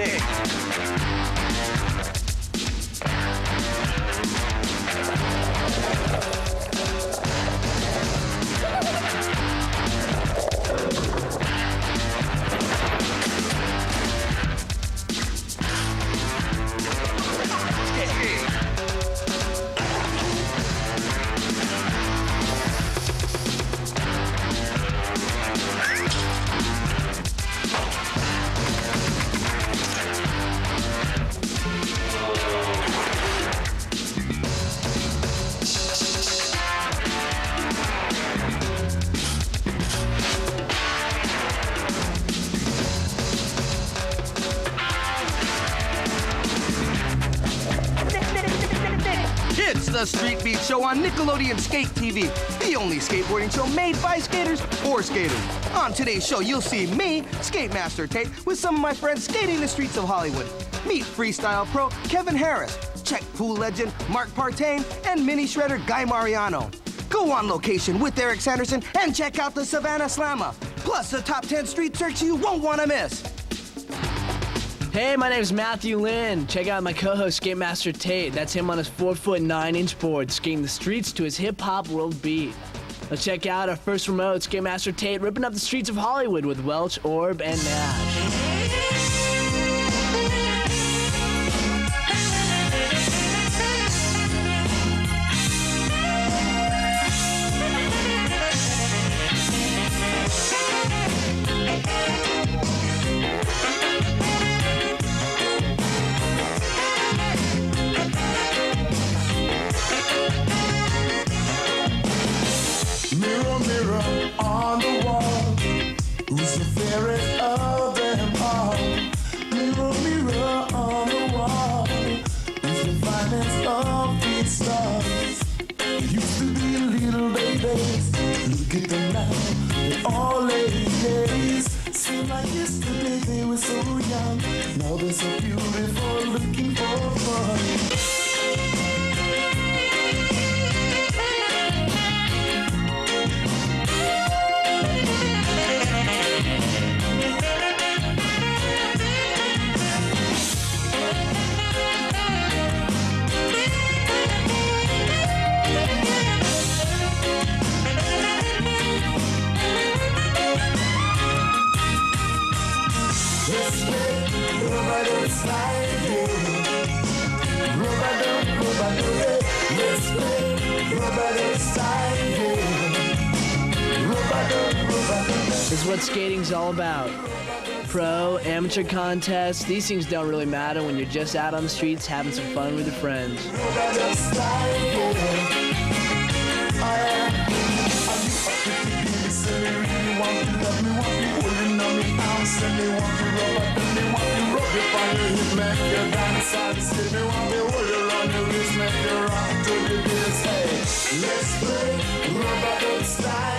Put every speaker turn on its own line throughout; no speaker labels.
Tv. It's the Street Beat Show on Nickelodeon Sk8 TV, the only skateboarding show made by skaters for skaters. On today's show, you'll see me, Skate Master Tate, with some of my friends skating the streets of Hollywood. Meet freestyle pro Kevin Harris, check pool legend Mark Partain, and mini shredder Guy Mariano. Go on location with Eric Sanderson and check out the Savannah Slamma, plus the top 10 street tricks you won't want to miss.
Hey, my name's Matthew Lynn. Check out my co-host, Skate Master Tate. That's him on his 4-foot 9-inch board, skating the streets to his hip-hop world beat. Let's check out our first remote, Skate Master Tate ripping up the streets of Hollywood with Welch, Orb, and Nash.
Mirror, mirror on the wall, who's the fairest of them all? Mirror, mirror on the wall, who's the finest of these stars? They used to be little babies, look at them now, they're all ladies. Seem like yesterday they were so young, now they're so beautiful, looking for fun.
This is what skating's all about. Pro, amateur contests, these things don't really matter when you're just out on the streets having some fun with your friends.
Let's play rubber duck style.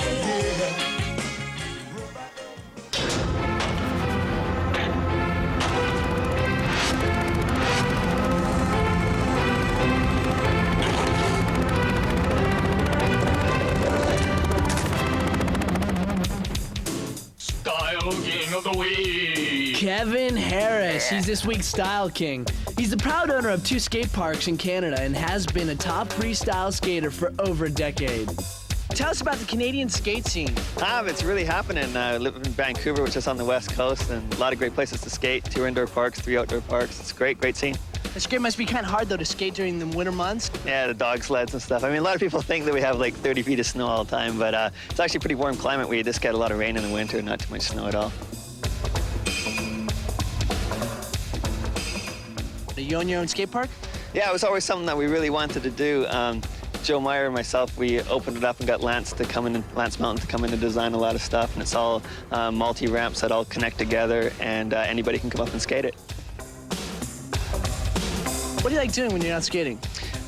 Style King of the Week.
Kevin Harris, he's this week's Style King. He's the proud owner of 2 skate parks in Canada and has been a top freestyle skater for over a decade. Tell us about the Canadian skate scene.
It's really happening. I live in Vancouver, which is on the west coast, and a lot of great places to skate. 2 indoor parks, 3 outdoor parks. It's great, great scene.
The skate must be kind of hard, though, to skate during the winter months.
Yeah, the dog sleds and stuff. I mean, a lot of people think that we have like 30 feet of snow all the time, but it's actually a pretty warm climate. We just get a lot of rain in the winter, not too much snow at all.
Are you own your own skate park?
Yeah, it was always something that we really wanted to do. Joe Meyer and myself, we opened it up and got Lance Mountain to come in and design a lot of stuff, and it's all multi-ramps that all connect together, and anybody can come up and skate it.
What do you like doing when you're not skating?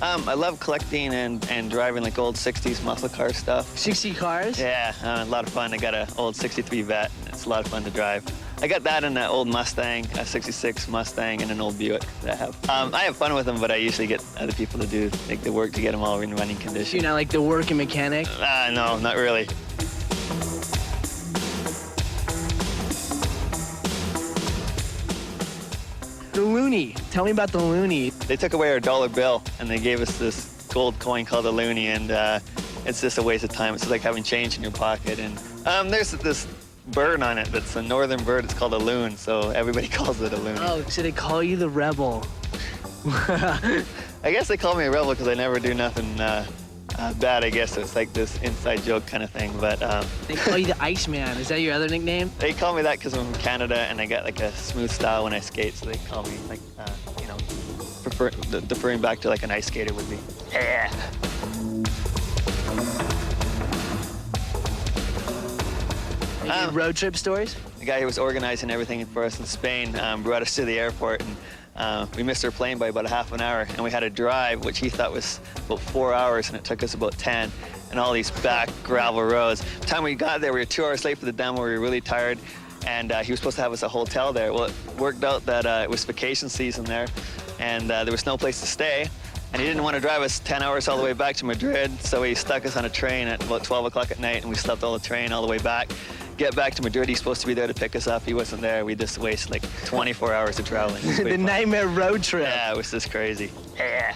I love collecting and driving like old 60s muscle car stuff.
60 cars?
Yeah, a lot of fun. I got an old 63 Vet. It's a lot of fun to drive. I got that in an old Mustang, a 66 Mustang, and an old Buick that I have. I have fun with them, but I usually get other people to do like the work to get them all in running condition.
You're not like the working mechanic?
No, not really.
loonie. Tell me about the loonie.
They took away our dollar bill and they gave us this gold coin called a loonie, and it's just a waste of time. It's like having change in your pocket. And there's this bird on it that's a northern bird. It's called a loon, so everybody calls it a loon.
Oh, so they call you the rebel.
I guess they call me a rebel because I never do nothing bad, I guess. So it's like this inside joke kind of thing, but...
They call you the Iceman. Is that your other nickname?
They call me that because I'm from Canada and I got like a smooth style when I skate, so they call me like, you know, deferring back to like an ice skater would be. Yeah.
Any road trip stories?
The guy who was organizing everything for us in Spain brought us to the airport, and we missed our plane by about a half an hour, and we had to drive, which he thought was about 4 hours, and it took us about 10, and all these back gravel roads. By the time we got there, we were 2 hours late for the demo. We were really tired, and he was supposed to have us a hotel there. Well, it worked out that it was vacation season there, and there was no place to stay. And he didn't want to drive us 10 hours all the way back to Madrid, so he stuck us on a train at about 12 o'clock at night, and we slept all the train all the way back. Get back to Madrid, he's supposed to be there to pick us up. He wasn't there. We just wasted like 24 hours of traveling.
The nightmare road trip.
Yeah, it was just crazy. Yeah.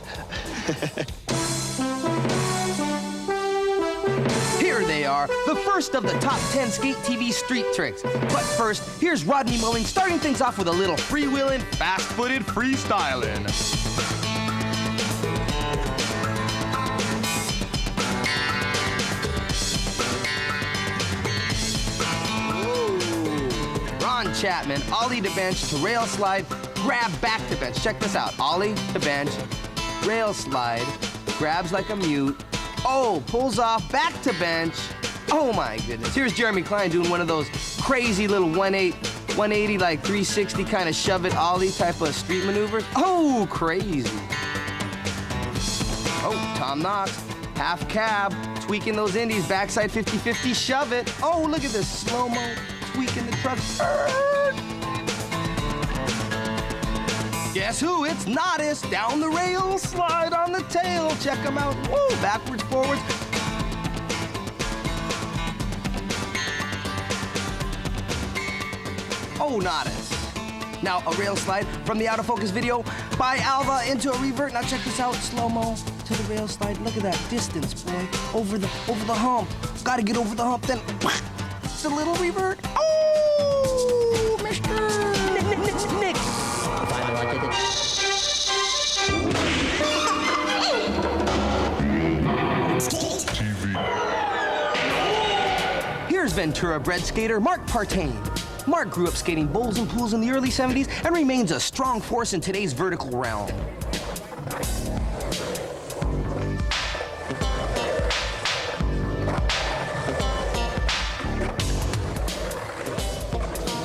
Here they are, the first of the top 10 Sk8 TV street tricks. But first, here's Rodney Mulling starting things off with a little freewheeling, fast-footed freestyling. Ron Chapman, ollie to bench to rail slide, grab back to bench. Check this out, ollie to bench, rail slide, grabs like a mute. Oh, pulls off, back to bench. Oh my goodness. Here's Jeremy Klein doing one of those crazy little 180, like 360 kind of shove it ollie type of street maneuvers. Oh, crazy. Oh, Tom Knox, half cab, tweaking those indies, backside 50-50, shove it. Oh, look at this slow-mo, tweaking the truck. Guess who? It's Nodis. Down the rail, slide on the tail. Check him out. Woo, backwards, forwards. Oh, Nodis. Now a rail slide from the out of focus video by Alva into a revert. Now check this out, slow-mo to the rail slide. Look at that distance, boy. Over the hump. Gotta get over the hump, then it's a little revert. Oh, Mr. Nick. Here's Ventura-bred skater Mark Partain. Mark grew up skating bowls and pools in the early 70s and remains a strong force in today's vertical realm.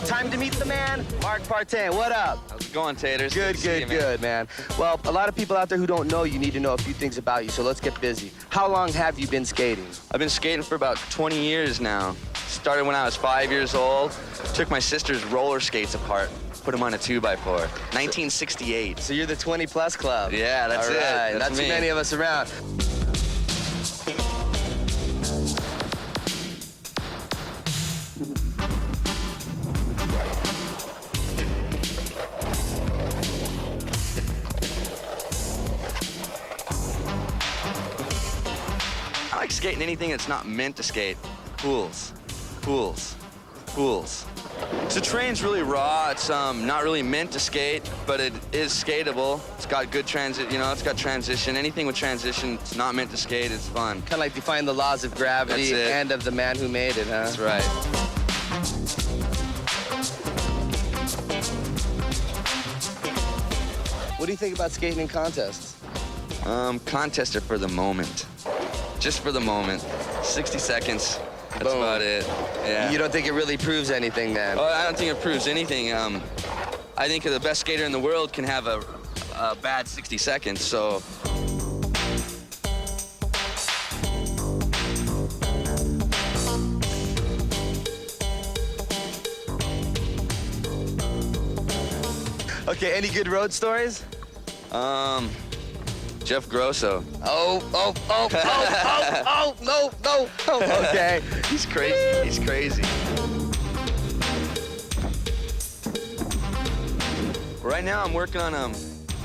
Time to meet the man, Mark Partain. What up?
How's it going, Taters?
Good, man. Well, a lot of people out there who don't know you need to know a few things about you, so let's get busy. How long have you been skating?
I've been skating for about 20 years now. Started when I was 5 years old. Took my sister's roller skates apart, put them on a 2x4. 1968.
So you're the 20-plus club.
Yeah, that's it.
All right,
That's
not too
me.
many of us around.
I like skating anything that's not meant to skate. Pools. So train's really raw. It's not really meant to skate, but it is skatable. It's got good it's got transition. Anything with transition, it's not meant to skate, it's fun.
Kind of like defying the laws of gravity
That's it.
and of the man who made it, huh?
That's right.
What do you think about skating in contests?
Contests are for the moment. Just for the moment. 60 seconds. That's
Boom.
about it. Yeah.
You don't think it really proves anything, then?
I don't think it proves anything. I think the best skater in the world can have a bad 60 seconds, so.
Okay, any good road stories?
Jeff Grosso.
No. Okay.
He's crazy. He's crazy. Right now, I'm working on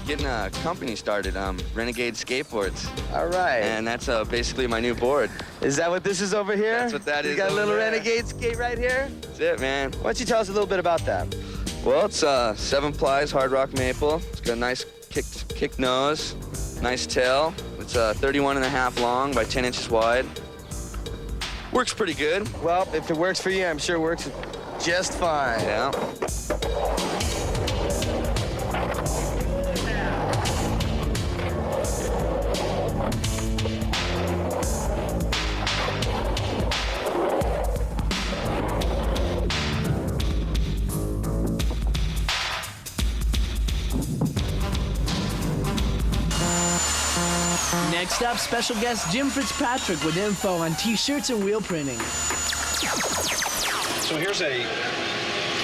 getting a company started, Renegade Skateboards.
All right.
And that's basically my new board.
Is that what this is over here?
That's what that is.
You got a little
over there.
Renegade skate right here?
That's it, man.
Why don't you tell us a little bit about that?
Well, it's 7 plies hard rock maple. It's got a nice kick nose, nice tail. It's 31.5 long by 10 inches wide. Works pretty good.
Well, if it works for you, I'm sure it works just fine.
Yeah.
Next up, special guest Jim Fitzpatrick with info on t-shirts and wheel printing.
So here's a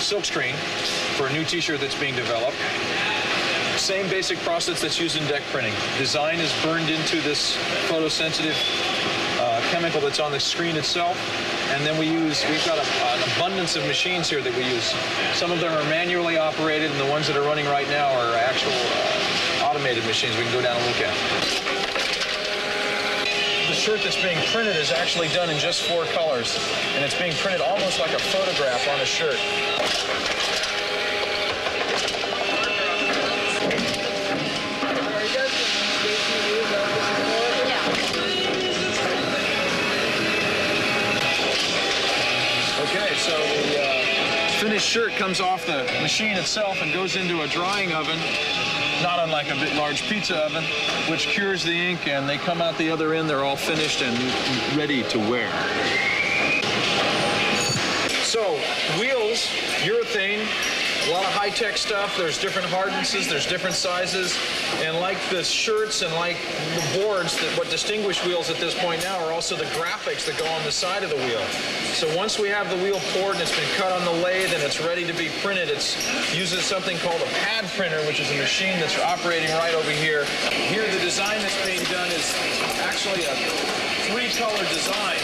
silk screen for a new t-shirt that's being developed. Same basic process that's used in deck printing. Design is burned into this photosensitive chemical that's on the screen itself. And then we've got an abundance of machines here that we use. Some of them are manually operated, and the ones that are running right now are actual automated machines we can go down and look at. The shirt that's being printed is actually done in just 4 colors, and it's being printed almost like a photograph on a shirt. Okay, so the finished shirt comes off the machine itself and goes into a drying oven, not unlike a big large pizza oven, which cures the ink, and they come out the other end, they're all finished and ready to wear. So, wheels, urethane, a lot of high-tech stuff. There's different hardnesses, there's different sizes, and like the shirts and like the boards, what distinguish wheels at this point now are also the graphics that go on the side of the wheel. So once we have the wheel poured and it's been cut on the lathe and it's ready to be printed, it uses something called a pad printer, which is a machine that's operating right over here. Here, the design that's being done is actually a 3-color design.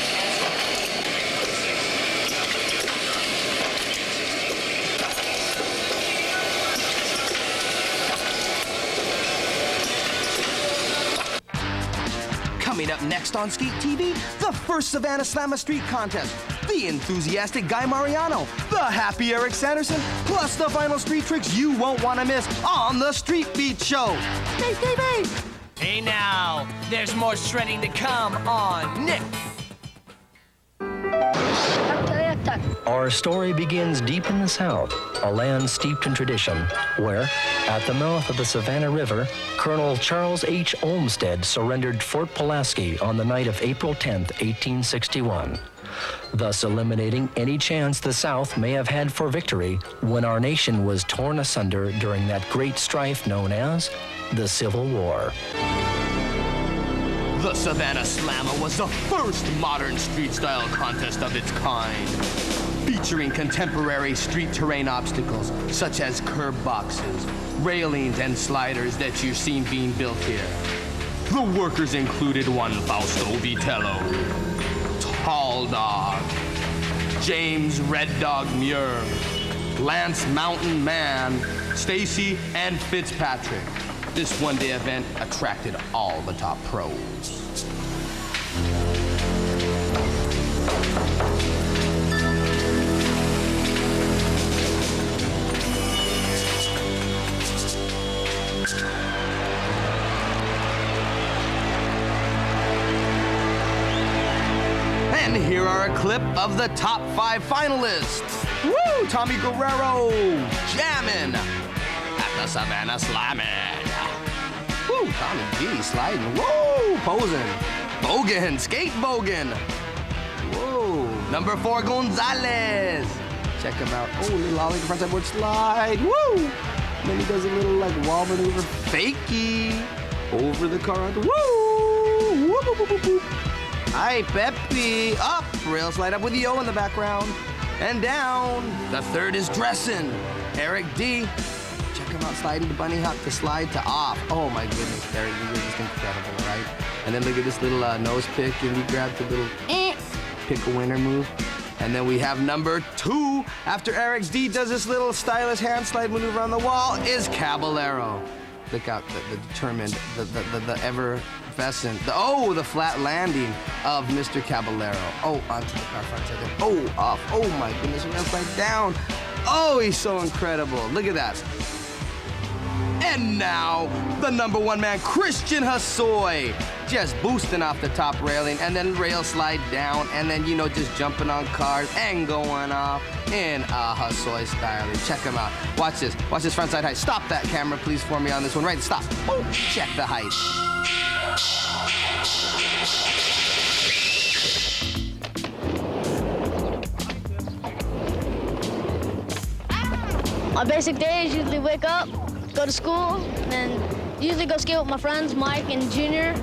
Coming up next on Sk8 TV, the first Savannah Slamma Street Contest, the enthusiastic Guy Mariano, the happy Eric Sanderson, plus the final street tricks you won't want to miss on the Street Beat Show. Sk8 TV!
Hey now, there's more shredding to come on Nick.
Our story begins deep in the South, a land steeped in tradition, where, at the mouth of the Savannah River, Colonel Charles H. Olmsted surrendered Fort Pulaski on the night of April 10, 1861, thus eliminating any chance the South may have had for victory when our nation was torn asunder during that great strife known as the Civil War.
The Savannah Slamma was the first modern street-style contest of its kind, featuring contemporary street terrain obstacles such as curb boxes, railings, and sliders that you've seen being built here. The workers included one Fausto Vitello, Tall Dog, James Red Dog Muir, Lance Mountain Man, Stacy, and Fitzpatrick. This one-day event attracted all the top pros. And here are a clip of the top 5 finalists. Woo! Tommy Guerrero, jammin' at the Savannah Slammin'. Woo! Tommy G sliding. Whoa! Posing. Bogan, skate Bogan. Whoa! Number 4, Gonzalez. Check him out. Oh, little ollie to front board slide. Woo! And then he does a little like wall maneuver, fakie over the car. Woo! Whoop, whoop, whoop, whoop. Hi, Pepe. Up. Rail slide up with Yo in the background. And down. The 3rd is Dressin. Eric D. Check him out, sliding to bunny hop to slide to off. Oh my goodness, Eric, you're just incredible, right? And then look at this little nose pick, and he grabbed the little pick a winner move. And then we have number 2, after Eric's D does this little stylish hand slide maneuver on the wall, is Caballero. Look out, the determined, the effervescent, the flat landing of Mr. Caballero. Oh, onto the car front second. Oh, off. Oh my goodness, he upside down. Oh, he's so incredible. Look at that. And now, the number 1 man, Christian Hosoi, just boosting off the top railing, and then rail slide down, and then, you know, just jumping on cars and going off in a Hosoi style. Check him out. Watch this. Watch this frontside height. Stop that camera, please, for me on this one. Right, stop. Oh, check the height.
My basic days usually wake up, go to school, and then usually go skate with my friends, Mike and Junior.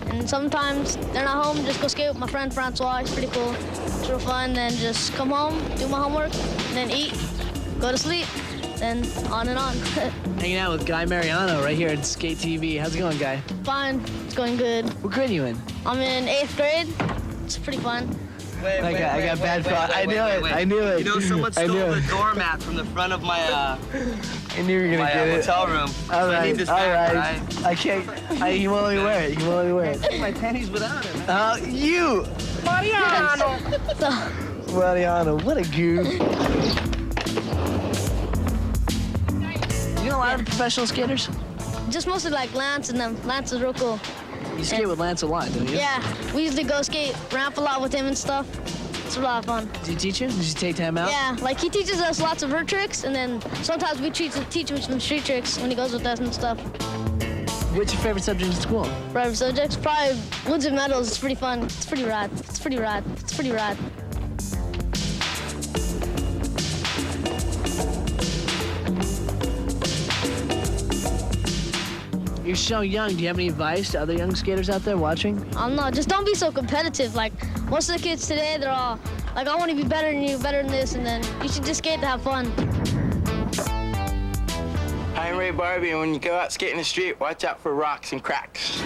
And sometimes they're not home, just go skate with my friend Francois. It's pretty cool. It's real fun. Then just come home, do my homework, and then eat, go to sleep, then on and on.
Hanging out with Guy Mariano right here at Sk8 TV. How's it going, Guy?
Fine, it's going good.
What grade are you in?
I'm in 8th grade. It's pretty fun.
I got bad thought. I knew it.
You know, someone stole the doormat from the front of my
I knew you were gonna get it.
hotel room.
All right,
I need this
all
back,
right. I can't. You won't let me wear it. You won't let me wear it.
My panties without it.
You!
Mariano!
Mariano, what a goof. You know a lot of professional skaters?
Just mostly like Lance and them. Lance is real cool.
You skate with Lance a lot, don't you?
Yeah, we usually go skate ramp a lot with him and stuff. It's a lot of fun.
Did you teach him? Did you take time out?
Yeah, like he teaches us lots of vert tricks, and then sometimes we teach him some street tricks when he goes with us and stuff.
What's your favorite subject in school?
Private subjects, probably woods and metals. It's pretty fun. It's pretty rad. It's pretty rad. It's pretty rad.
You're so young. Do you have any advice to other young skaters out there watching?
Just don't be so competitive. Like most of the kids today, they're all like, I want to be better than you, better than this, and then you should just skate to have fun.
I'm Ray Barbie, and when you go out skating the street, watch out for rocks and cracks.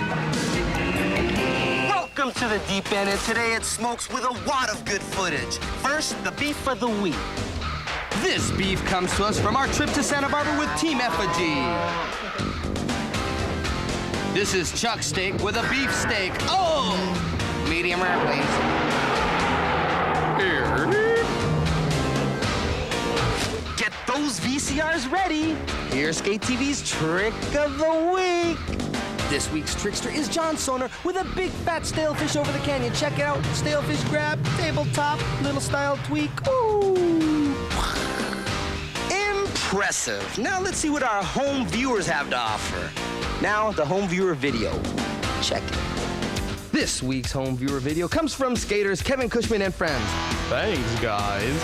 Welcome to the deep end, and today it smokes with a wad of good footage. First, the beef of the week. This beef comes to us from our trip to Santa Barbara with Team Effigy. This is chuck steak with a beef steak. Oh! Medium rare, please. Here. Get those VCRs ready. Here's Sk8 TV's Trick of the Week. This week's trickster is John Soner with a big fat stalefish over the canyon. Check it out. Stalefish grab, tabletop, little style tweak. Ooh. Impressive. Now let's see what our home viewers have to offer. Now, the home viewer video. Check it. This week's home viewer video comes from skaters Kevin Cushman and friends. Thanks, guys.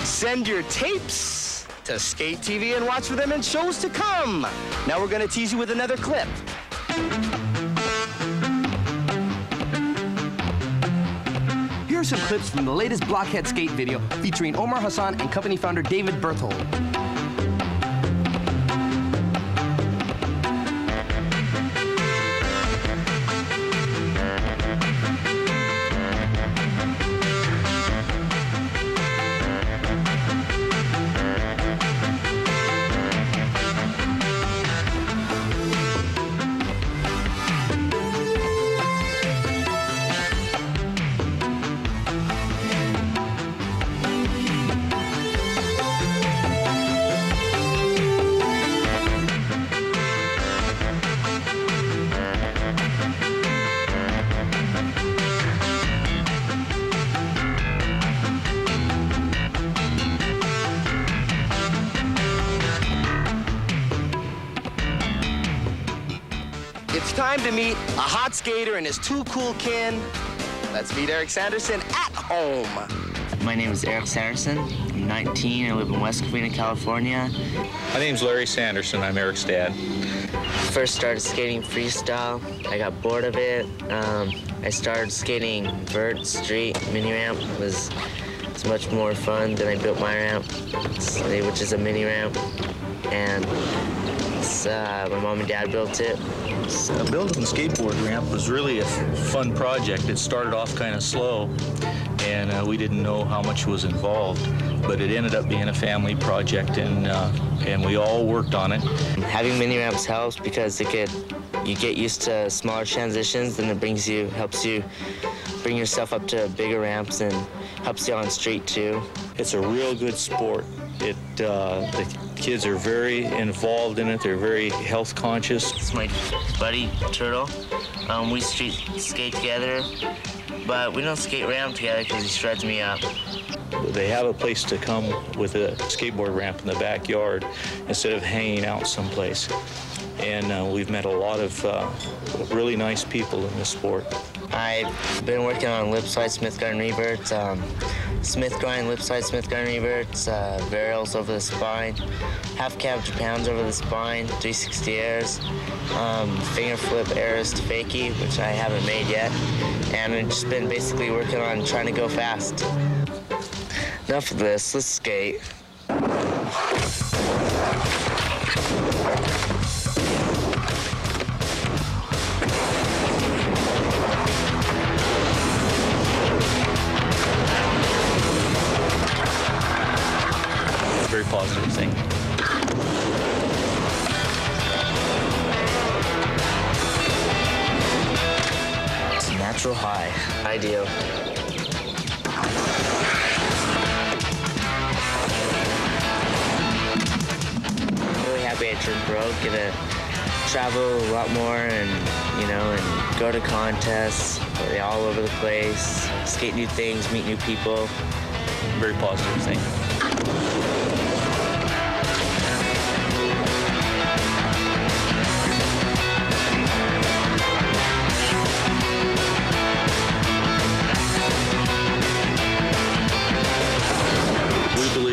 Send your tapes to Sk8 TV and watch for them in shows to come. Now we're gonna tease you with another clip. Here are some clips from the latest Blockhead Skate video featuring Omar Hassan and company founder David Berthold. It's time to meet a hot skater and his two cool kin. Let's meet Eric Sanderson at home.
My name is Eric Sanderson. I'm 19. I live in West Covina, California.
My name's Larry Sanderson. I'm Eric's dad.
First started skating freestyle. I got bored of it. I started skating vert, street, mini ramp. It's much more fun. Then I built my ramp, which is a mini ramp. And my mom and dad built it.
Building a skateboard ramp was really a fun project. It started off kind of slow, and we didn't know how much was involved, but it ended up being a family project, and we all worked on it.
Having mini ramps helps because you get used to smaller transitions, and it helps you bring yourself up to bigger ramps and helps you on street too.
It's a real good sport. The kids are very involved in it. They're very health conscious.
It's my buddy Turtle. We street skate together, but we don't skate ramp together because he shreds me up.
They have a place to come with a skateboard ramp in the backyard instead of hanging out someplace. And we've met a lot of really nice people in this sport.
I've been working on lip slide, Smith guard, and reverts, Smith grind, lip slide, Smith guard, and reverts, varials over the spine, half cab Japans over the spine, 360 airs, finger flip airs to fakie, which I haven't made yet, and I've just been basically working on trying to go fast. Enough of this, let's skate.
Very positive thing.
It's a natural high. Ideal. I'm really happy I turned pro. Gonna travel a lot more and go to contests all over the place, skate new things, meet new people.
Very positive thing.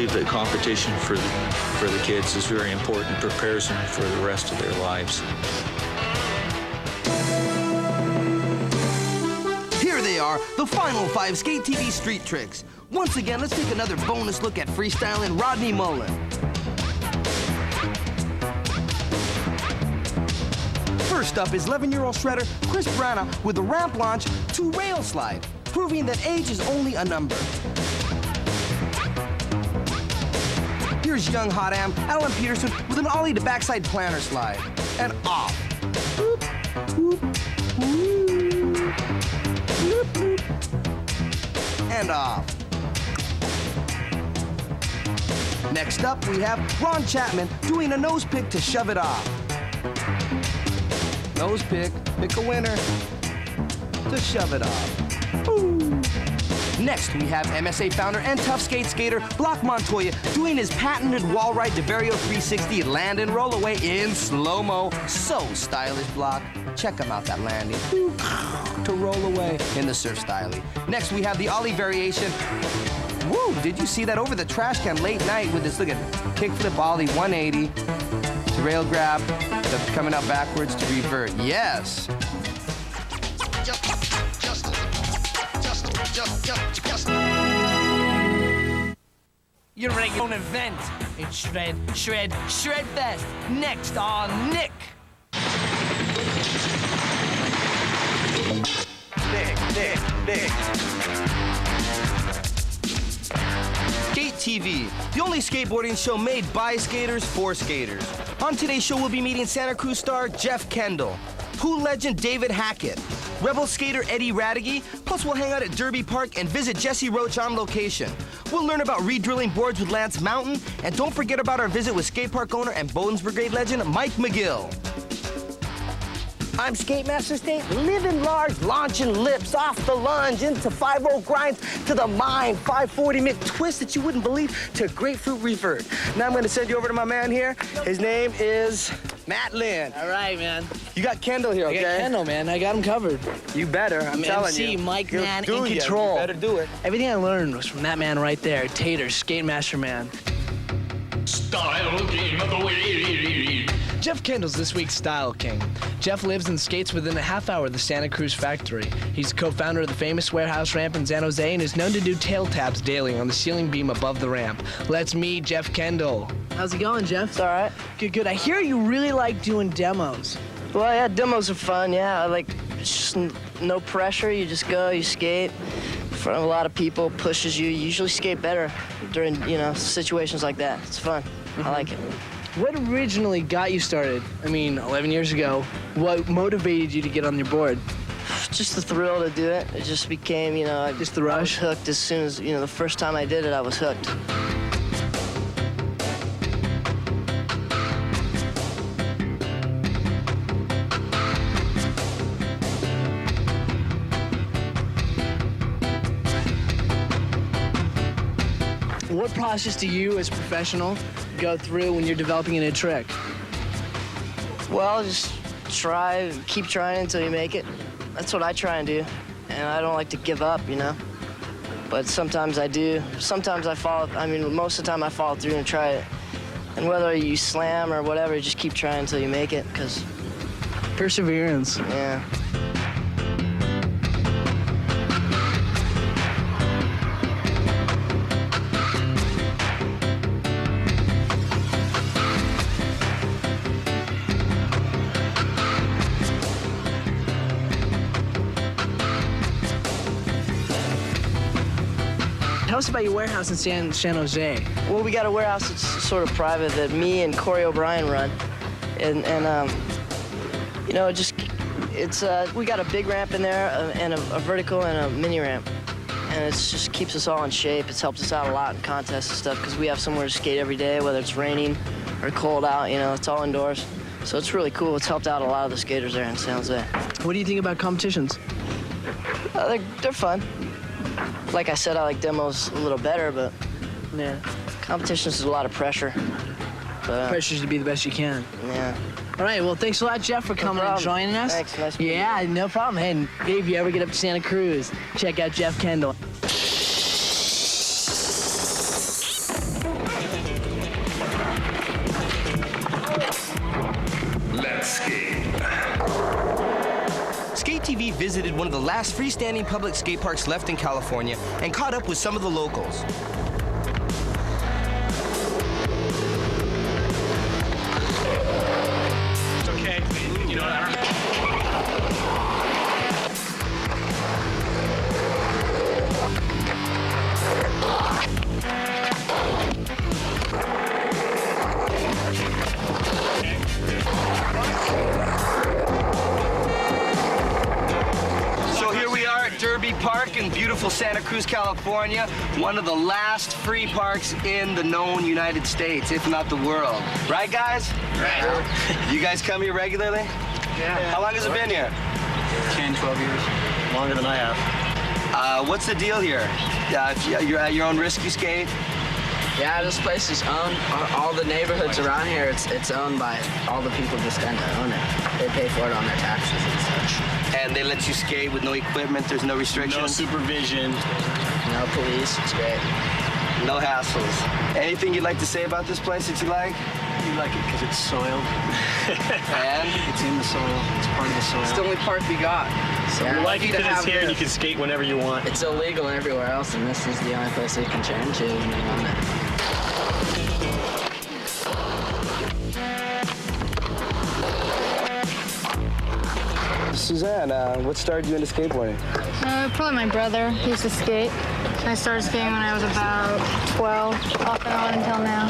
That competition for the kids is very important, prepares them for the rest of their lives.
Here they are, the final 5 Sk8 TV street tricks. Once again, let's take another bonus look at freestyling Rodney Mullen. First up is 11-year-old shredder Chris Brana with a ramp launch to rail slide, proving that age is only a number. Here's young hot am Alan Peterson with an ollie to backside planner slide. And off. Whoop, whoop, whoop, whoop, whoop. And off. Next up, we have Ron Chapman doing a nose pick to shove it off. Nose pick a winner to shove it off. Ooh. Next, we have MSA founder and tough skate skater Block Montoya doing his patented wall ride to Vario 360 land and roll away in slow-mo. So stylish, Block. Check him out, that landing. To roll away in the surf styling. Next, we have the ollie variation. Woo, did you see that over the trash can late night with this, look at kickflip ollie 180 to rail grab, to coming out backwards to revert. Yes.
You're running your own event. It's Shred Fest. Next on Nick.
Sk8 TV, the only skateboarding show made by skaters for skaters. On today's show, we'll be meeting Santa Cruz star Jeff Kendall, pool legend David Hackett, Rebel skater Eddie Radigi, plus we'll hang out at Derby Park and visit Jesse Roach on location. We'll learn about re-drilling boards with Lance Mountain, and don't forget about our visit with skate park owner and Bowden's Brigade legend Mike McGill. I'm Skate Master State, living large, launching lips off the lunge into 5-0 grinds to the mind, 540 mid twist that you wouldn't believe to grapefruit revert. Now I'm gonna send you over to my man here. His name is Matt Lynn.
All right, man.
You got Kendall here, okay?
I got Kendall, man. I got him covered.
You better, I'm telling
MC,
you.
Mike
He'll
Man
do
in
ya.
control.
You better do it.
Everything I learned was from that man right there, Tater, Skate Master Man.
Style King of the Way.
Jeff Kendall's this week's Style King. Jeff lives and skates within a half hour of the Santa Cruz factory. He's co-founder of the famous warehouse ramp in San Jose and is known to do tail taps daily on the ceiling beam above the ramp. Let's meet Jeff Kendall. How's it going, Jeff?
It's all right.
Good, good. I hear you really like doing demos.
Well, yeah, demos are fun, yeah. I like just no pressure. You just go, you skate in front of a lot of people, pushes you. You usually skate better during, situations like that. It's fun. I like it.
What originally got you started? I mean, 11 years ago. What motivated you to get on your board?
Just the thrill to do it. It just became,
just the rush?
I was hooked as soon as, the first time I did it, I was hooked.
What process do you, as a professional, go through when you're developing a new trick?
Well, just keep trying until you make it. That's what I try and do. And I don't like to give up, But sometimes I do. Sometimes I most of the time I follow through and try it. And whether you slam or whatever, you just keep trying until you make it, because...
Perseverance.
Yeah.
Tell us about your warehouse in San Jose.
Well, we got a warehouse that's sort of private that me and Corey O'Brien run, and we got a big ramp in there and a vertical and a mini ramp, and it just keeps us all in shape. It's helped us out a lot in contests and stuff because we have somewhere to skate every day, whether it's raining or cold out. It's all indoors, so it's really cool. It's helped out a lot of the skaters there in San Jose.
What do you think about competitions?
They're fun. Like I said, I like demos a little better, but
yeah,
competitions is a lot of pressure. But,
pressure to be the best you can.
Yeah.
All right, well, thanks a lot, Jeff, for coming and joining us.
Thanks, nice to meet you.
Yeah, no problem. Hey, if you ever get up to Santa Cruz, check out Jeff Kendall.
Let's skate.
Sk8 TV visited one of the last freestanding public skate parks left in California and caught up with some of the locals.
It's okay. You know what? I don't...
So here we are at Derby Park in beautiful Santa Cruz, California, one of the last free parks in the known United States, if not the world. Right, guys?
Right.
You guys come here regularly?
Yeah.
How long has it been here?
10, 12 years. Longer than I have.
What's the deal here? You're at your own risk, you skate?
Yeah, this place is owned. All the neighborhoods around here, it's owned by all the people just tend to own it. They pay for it on their taxes and such.
And they let you skate with no equipment, there's no restrictions?
No supervision.
No police, it's great.
No hassles. Anything you'd like to say about this place that you like?
You like it because it's soiled.
And?
It's in the soil. It's part of the soil.
It's the only park we got. So
You
we're
like
lucky
it
to
because
have
it's here and you
this.
can skate whenever you want.
It's illegal everywhere else, and this is the only place we can turn to when we want it.
Suzanne, what started you into skateboarding?
Probably my brother. He used to skate. I started skating when I was about 12, off and on until now.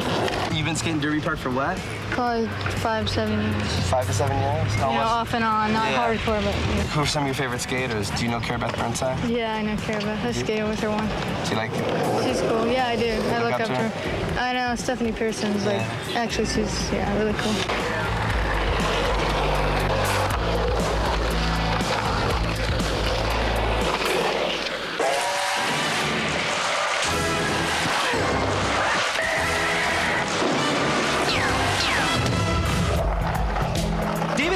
You've been skating Derby Park for what?
Probably 5, 7 years.
5 to 7 years?
Off and on, not hardcore, but yeah.
Who are some of your favorite skaters? Do you know Carabeth Burnside?
Yeah, I know Carabeth. I skated with her once.
Do you like it?
She's cool. Yeah, I do. I look
up
up
to
to her. I know Stephanie Pearson's actually she's really cool.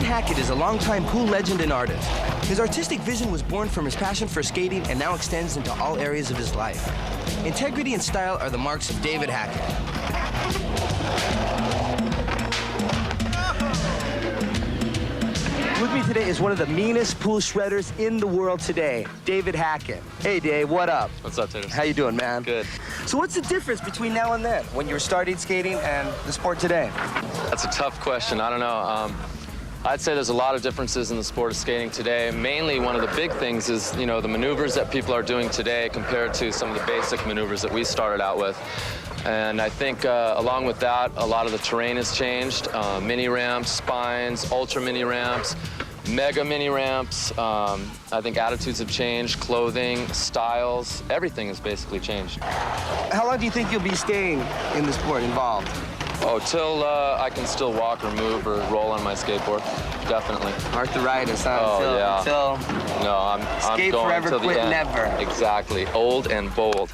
David Hackett is a longtime pool legend and artist. His artistic vision was born from his passion for skating and now extends into all areas of his life. Integrity and style are the marks of David Hackett. With me today is one of the meanest pool shredders in the world today, David Hackett. Hey, Dave, what up?
What's up, Taylor?
How you doing, man?
Good.
So what's the difference between now and then, when you were starting skating and the sport today?
That's a tough question. I don't know. I'd say there's a lot of differences in the sport of skating today. Mainly, one of the big things is, you know, the maneuvers that people are doing today compared to some of the basic maneuvers that we started out with. And I think along with that, a lot of the terrain has changed. Mini ramps, spines, ultra mini ramps, mega mini ramps. I think attitudes have changed, clothing, styles, everything has basically changed.
How long do you think you'll be staying in the sport, involved?
Oh, till I can still walk or move or roll on my skateboard, definitely.
Arthritis, huh?
Oh, yeah.
Until
no, I'm
skate
going
forever,
till the
quit
end.
never.
Exactly, old and bold.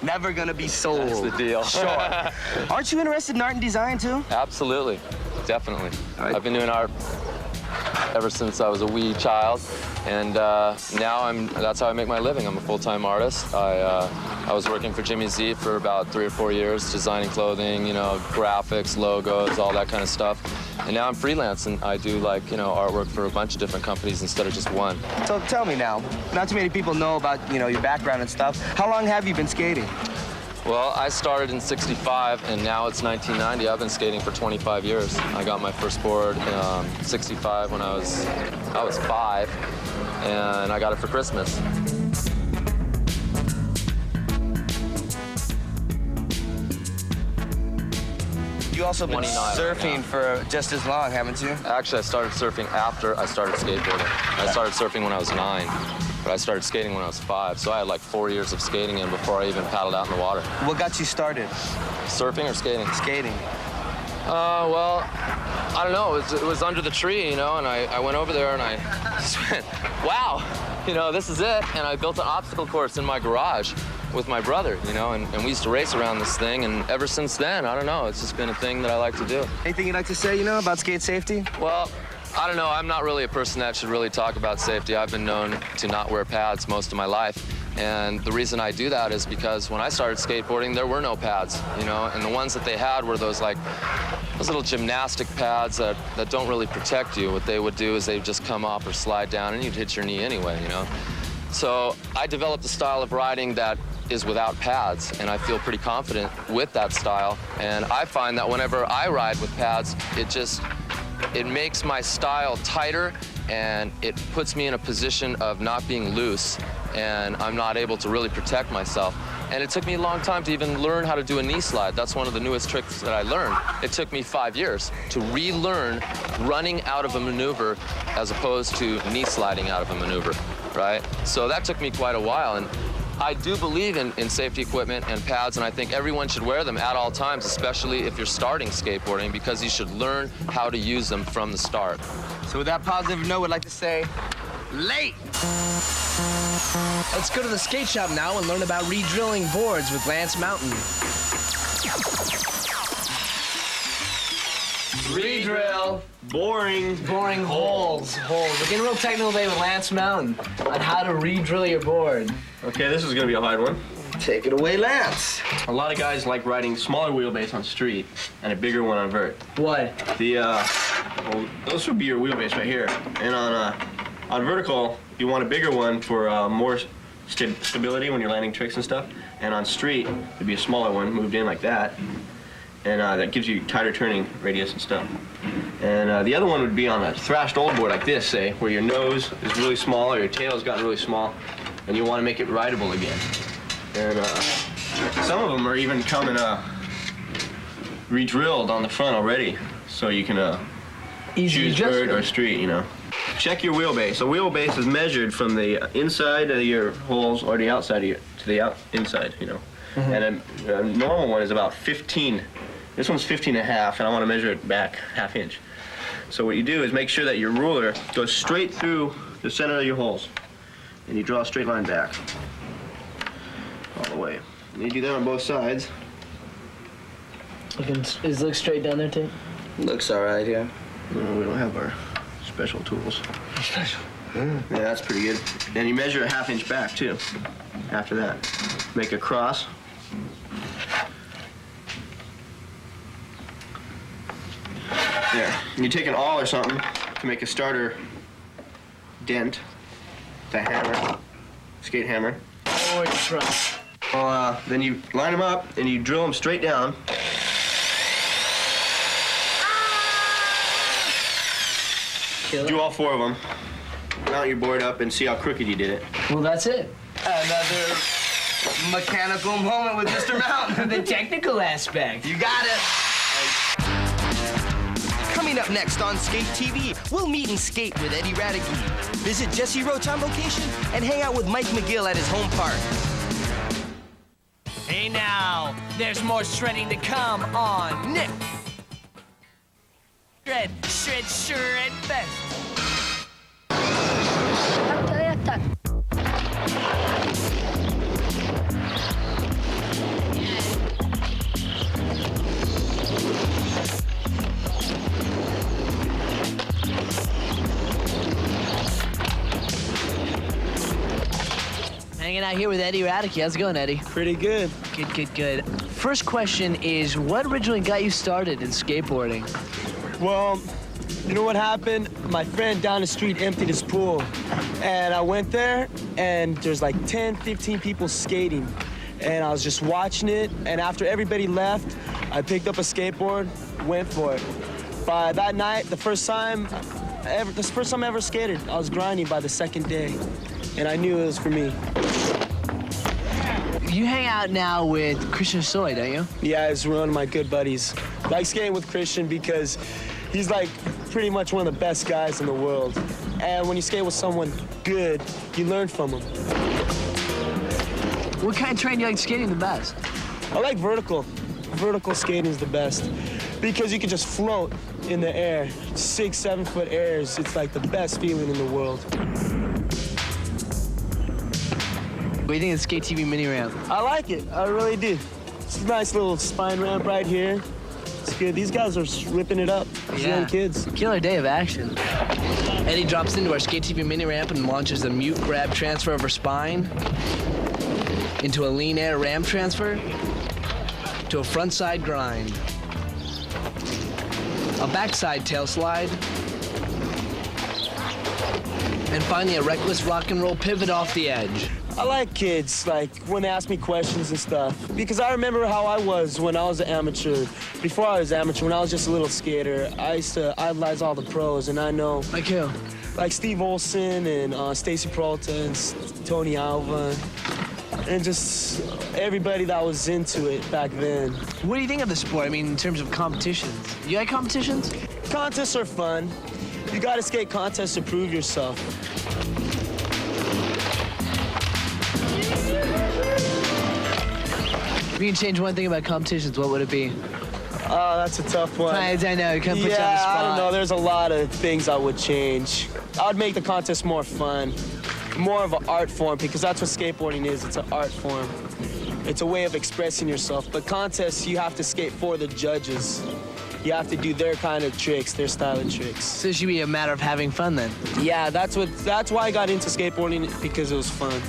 Never gonna be sold.
That's the deal.
Sure. Aren't you interested in art and design, too?
Absolutely, definitely.
Right.
I've been doing art ever since I was a wee child, and now that's how I make my living. I'm a full-time artist. I was working for Jimmy Z for about 3 or 4 years, designing clothing, you know, graphics, logos, all that kind of stuff. And now I'm freelance, and I do, like, you know, artwork for a bunch of different companies instead of just one.
So tell me now, not too many people know about, you know, your background and stuff. How long have you been skating?
Well, I started in '65, and now it's 1990. I've been skating for 25 years. I got my first board in '65 when I was 5, and I got it for Christmas.
You also been surfing for just as long, haven't you?
Actually, I started surfing after I started skateboarding. I started surfing when I was 9, but I started skating when I was 5. So I had like 4 years of skating in before I even paddled out in the water.
What got you started?
Surfing or skating?
Skating.
Well, I don't know. It was under the tree, you know, and I went over there and I just went, wow, you know, this is it. And I built an obstacle course in my garage with my brother, you know, and we used to race around this thing, and ever since then, I don't know, it's just been a thing that I like to do.
Anything you'd like to say, you know, about skate safety?
Well, I don't know, I'm not really a person that should really talk about safety. I've been known to not wear pads most of my life, and the reason I do that is because when I started skateboarding, there were no pads, you know, and the ones that they had were those little gymnastic pads that don't really protect you. What they would do is they'd just come off or slide down, and you'd hit your knee anyway, you know. So I developed a style of riding that is without pads, and I feel pretty confident with that style. And I find that whenever I ride with pads, it makes my style tighter, and it puts me in a position of not being loose, and I'm not able to really protect myself. And it took me a long time to even learn how to do a knee slide. That's one of the newest tricks that I learned. It took me 5 years to relearn running out of a maneuver as opposed to knee sliding out of a maneuver, right? So that took me quite a while. And I do believe in safety equipment and pads, and I think everyone should wear them at all times, especially if you're starting skateboarding, because you should learn how to use them from the start.
So with that positive note, I'd like to say, late!
Let's go to the skate shop now and learn about re-drilling boards with Lance Mountain. Re-drill.
Boring.
Boring holes. We're getting real technical today with Lance Mountain on how to re-drill your board.
Okay, this is gonna be a hard one.
Take it away, Lance.
A lot of guys like riding smaller wheelbase on street and a bigger one on vert.
What?
Well, those would be your wheelbase right here. And on vertical, you want a bigger one for more stability when you're landing tricks and stuff. And on street, it'd be a smaller one moved in like that. And that gives you tighter turning radius and stuff. And the other one would be on a thrashed old board like this, say, where your nose is really small or your tail's gotten really small, and you want to make it rideable again. And some of them are even coming re-drilled on the front already, so you can choose vert or street, you know. Check your wheelbase. A wheelbase is measured from the inside of your holes or the outside of to the inside, you know. Mm-hmm. And a normal one is about 15. This one's 15 and a half, and I want to measure it back ½ inch. So what you do is make sure that your ruler goes straight through the center of your holes, and you draw a straight line back all the way. And you do that on both sides.
Does it look straight down there, too?
Looks all right, yeah.
No, we don't have our special tools. Yeah, that's pretty good. And you measure a 1/2 inch back too. After that, make a cross. There. You take an awl or something to make a starter dent. The hammer, skate hammer.
Or truck.
Well, then you line them up and you drill them straight down. Do all 4 of them. Mount your board up and see how crooked you did it.
Well, that's it.
Another mechanical moment with Mr. Mountain.
The technical aspect.
You got it. Coming up next on Sk8 TV, we'll meet and skate with Eddie Radicke, visit Jesse Roach on location, and hang out with Mike McGill at his home park.
Hey now, there's more shredding to come on Nick. Shred, sure at best. Hanging out here with Eddie Radicke. How's it going, Eddie?
Pretty good.
Good. First question is, what originally got you started in skateboarding?
Well, you know what happened? My friend down the street emptied his pool. And I went there, and there's like 10, 15 people skating. And I was just watching it, and after everybody left, I picked up a skateboard, went for it. By that night, the first time I ever skated, I was grinding by the second day. And I knew it was for me.
You hang out now with Christian Soy, don't you?
Yeah, he's one of my good buddies. I like skating with Christian because he's like pretty much one of the best guys in the world. And when you skate with someone good, you learn from them.
What kind of terrain do you like skating the best?
I like vertical. Vertical skating is the best because you can just float in the air. 6, 7 foot airs. It's like the best feeling in the world.
What do you think of the Sk8 TV mini ramp?
I like it. I really do. It's a nice little spine ramp right here. It's good. These guys are ripping it up. These young kids.
Killer day of action. Eddie drops into our Sk8 TV mini ramp and launches a mute grab transfer over spine into a lean air ramp transfer to a front side grind. A backside tail slide. And finally a reckless rock and roll pivot off the edge.
I like kids, like, when they ask me questions and stuff. Because I remember how I was when I was an amateur. Before I was amateur, when I was just a little skater, I used to idolize all the pros, and I know...
Like who?
Like Steve Olson and Stacy Peralta and Tony Alva. And just everybody that was into it back then.
What do you think of the sport? I mean, in terms of competitions. You like competitions?
Contests are fun. You gotta skate contests to prove yourself.
If you can change one thing about competitions, what would it be?
Oh, that's a tough one.
I know, you can't put you on the
Yeah,
spot.
I don't know. There's a lot of things I would change. I would make the contest more fun, more of an art form, because that's what skateboarding is. It's an art form. It's a way of expressing yourself. But contests, you have to skate for the judges. You have to do their kind of tricks, their style of tricks.
So it should be a matter of having fun then?
Yeah, that's why I got into skateboarding, because it was fun.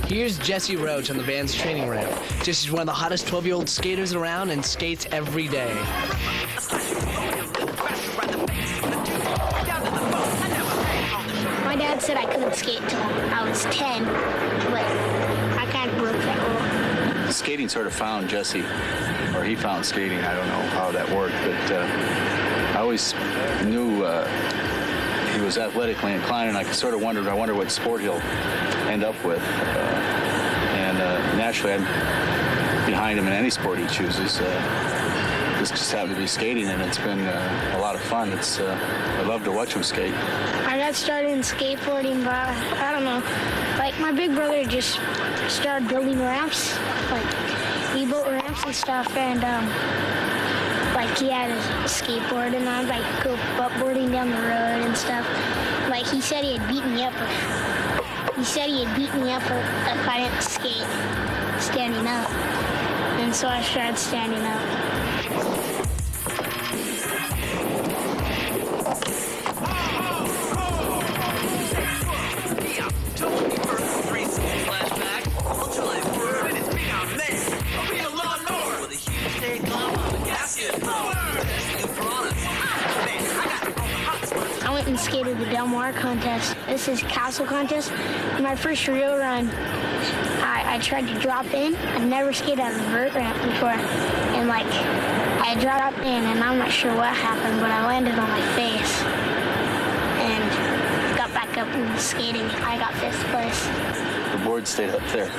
Here's Jesse Roach on the Vans training ramp. Jesse's one of the hottest 12-year-old skaters around and skates every day.
My dad said I couldn't skate till I was 10, but I kind of broke that rule.
Skating sort of found Jesse, or he found skating. I don't know how that worked, but I always knew he was athletically inclined, and I sort of wondered, I wonder what sport he'll end up with. And naturally, I'm behind him in any sport he chooses. This just happened to be skating, and it's been a lot of fun. I love to watch him skate.
I got started in skateboarding by, I don't know, like my big brother just started building ramps, like we built ramps and stuff, and like he had a skateboard, and I'd like go buttboarding down the road and stuff. Like he said he had beaten me up. He said he had beaten me up if I didn't skate standing up, and so I started standing up. I went and skated the Del Mar contest. This is castle contest. My first real run, I tried to drop in. I'd never skated on a vert ramp before. And like, I dropped in and I'm not sure what happened, but I landed on my face. And got back up and skating. I got 5th place.
The board stayed up there.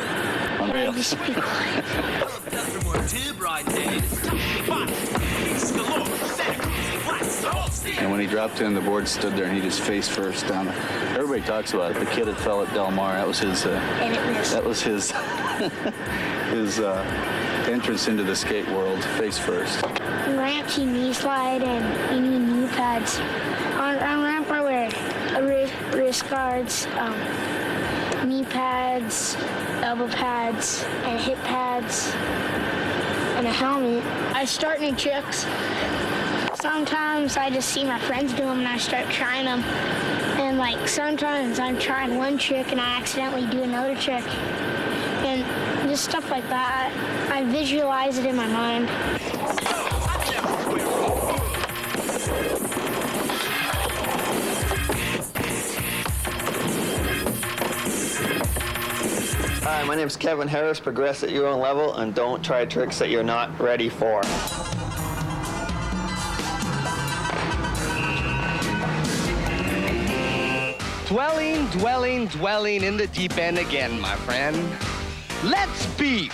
Unreal.
Just be quiet.
And when he dropped in, the board stood there and he just face first down. Everybody talks about it. The kid that fell at Del Mar, that was his. That was his. his entrance into the skate world, face first.
On ramps, you knee slide and you need knee pads. On ramp, I wear wrist guards, knee pads, elbow pads, and hip pads, and a helmet. I start new tricks. Sometimes I just see my friends do them and I start trying them. And like sometimes I'm trying one trick and I accidentally do another trick. And just stuff like that. I visualize it in my mind.
Hi, my name's Kevin Harris. Progress at your own level and don't try tricks that you're not ready for.
Dwelling in the deep end again, my friend. Let's beef.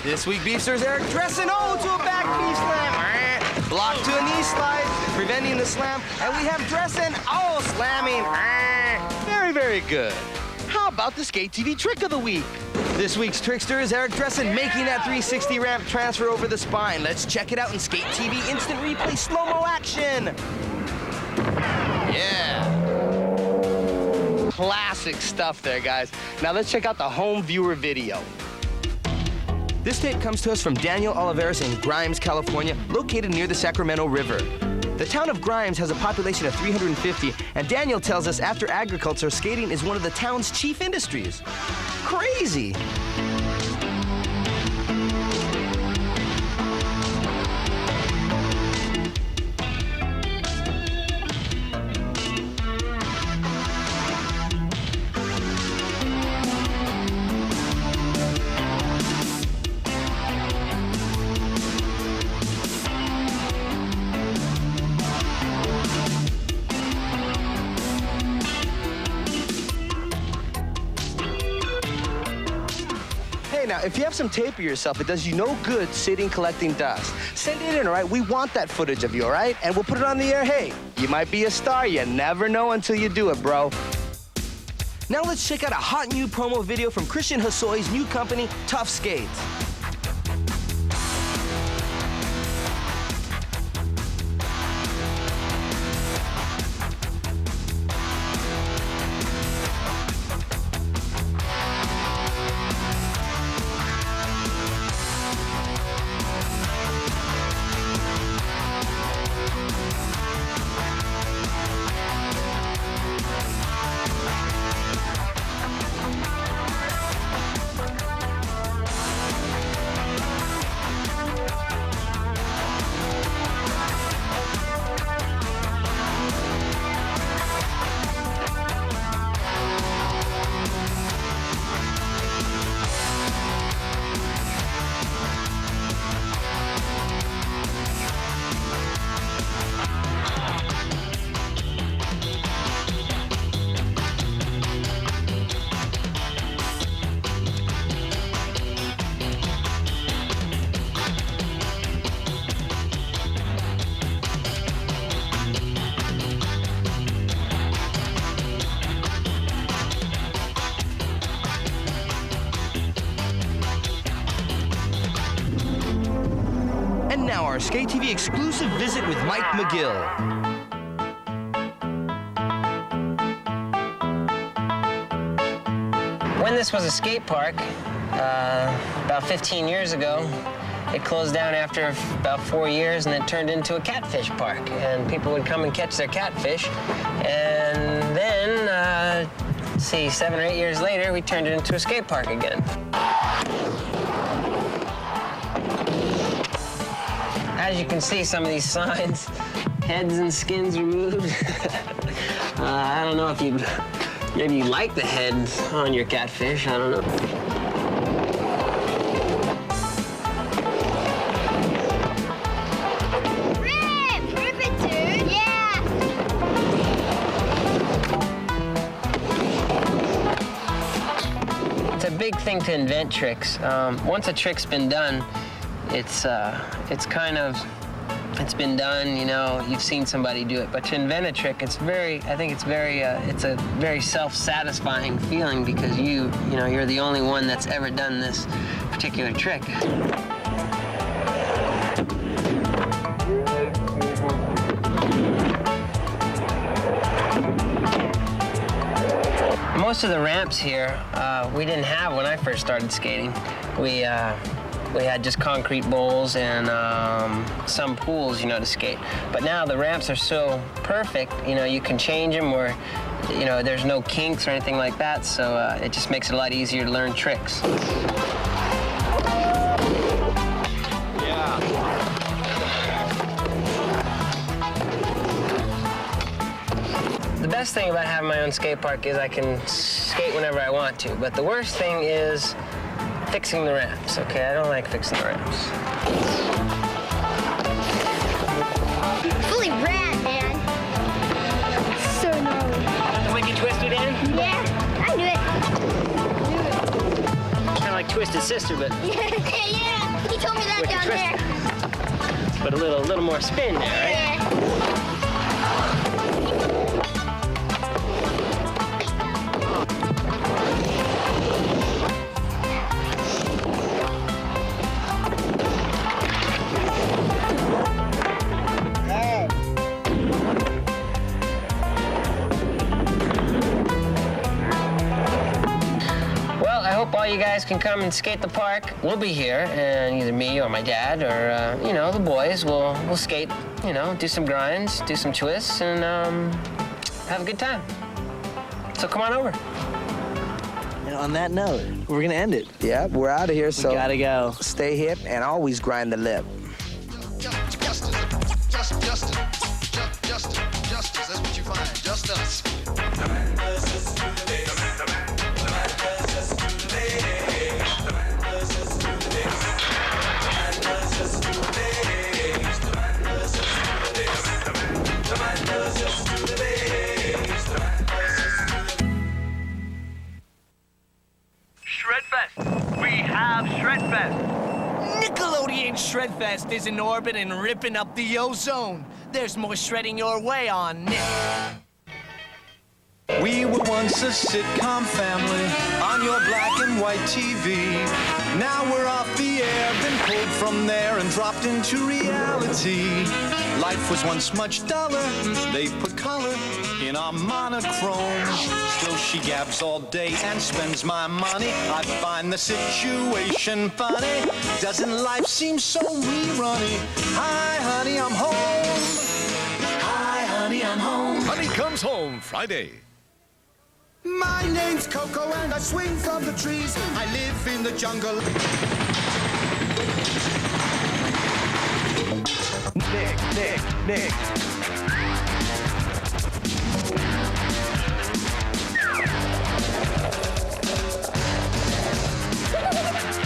This week, beefsters Eric Dressen, to a back knee slam. Block to a knee slide, preventing the slam. And we have Dressen, slamming. Very, very good. How about the Sk8 TV trick of the week? This week's trickster is Eric Dressen making that 360 ramp transfer over the spine. Let's check it out in Sk8 TV instant replay slow-mo action. Yeah. Classic stuff there, guys. Now let's check out the home viewer video. This tape comes to us from Daniel Oliveris in Grimes, California, located near the Sacramento River. The town of Grimes has a population of 350, and Daniel tells us after agriculture, skating is one of the town's chief industries. Crazy! Now, if you have some tape of yourself, it does you no good sitting collecting dust. Send it in, all right? We want that footage of you, all right? And we'll put it on the air. Hey, you might be a star. You never know until you do it, bro. Now let's check out a hot new promo video from Christian Hossoy's new company, Tough Skates. Sk8 TV exclusive visit with Mike McGill.
When this was a skate park, about 15 years ago, it closed down after about 4 years, and it turned into a catfish park. And people would come and catch their catfish. And then, 7 or 8 years later, we turned it into a skate park again. As you can see, some of these signs, heads and skins removed. I don't know if maybe you like the head on your catfish, I don't know.
Rip it, dude. Yeah.
It's a big thing to invent tricks. Once a trick's been done, it's been done, you know, you've seen somebody do it. But to invent a trick, it's a very self-satisfying feeling because you're the only one that's ever done this particular trick. Most of the ramps here, we didn't have when I first started skating. We had just concrete bowls and some pools, you know, to skate. But now the ramps are so perfect, you know, you can change them or, you know, there's no kinks or anything like that, so it just makes it a lot easier to learn tricks. The best thing about having my own skate park is I can skate whenever I want to, but the worst thing is fixing the ramps, okay? I don't like fixing the ramps.
Fully rad, man. So gnarly.
The Wicked Twister, Dan?
Yeah, I do it.
Kind of like Twisted Sister, but...
Yeah, he told me that
Wicked
down
Twister.
there.
But a little more spin there, right?
Yeah.
All you guys can come and skate the park. We'll be here, and either me or my dad or, you know, the boys will skate, you know, do some grinds, do some twists, and have a good time. So come on over.
And on that note, we're gonna end it.
Yep, we're out of here, so
we gotta go.
Stay hip and always grind the lip.
Justice, that's what you find, just us.
Shredfest. We have Shredfest.
Nickelodeon Shredfest is in orbit and ripping up the ozone. There's more shredding your way on Nick.
We were once a sitcom family on your black and white TV. Now we're off the air, been pulled from there and dropped into reality. Life was once much duller, they put color in our monochrome. Still she gabs all day and spends my money. I find the situation funny. Doesn't life seem so rerunny? Hi honey, I'm home. Hi honey, I'm home.
Honey Comes Home, Friday.
My name's Coco and I swing from the trees. I live in the jungle.
Nick.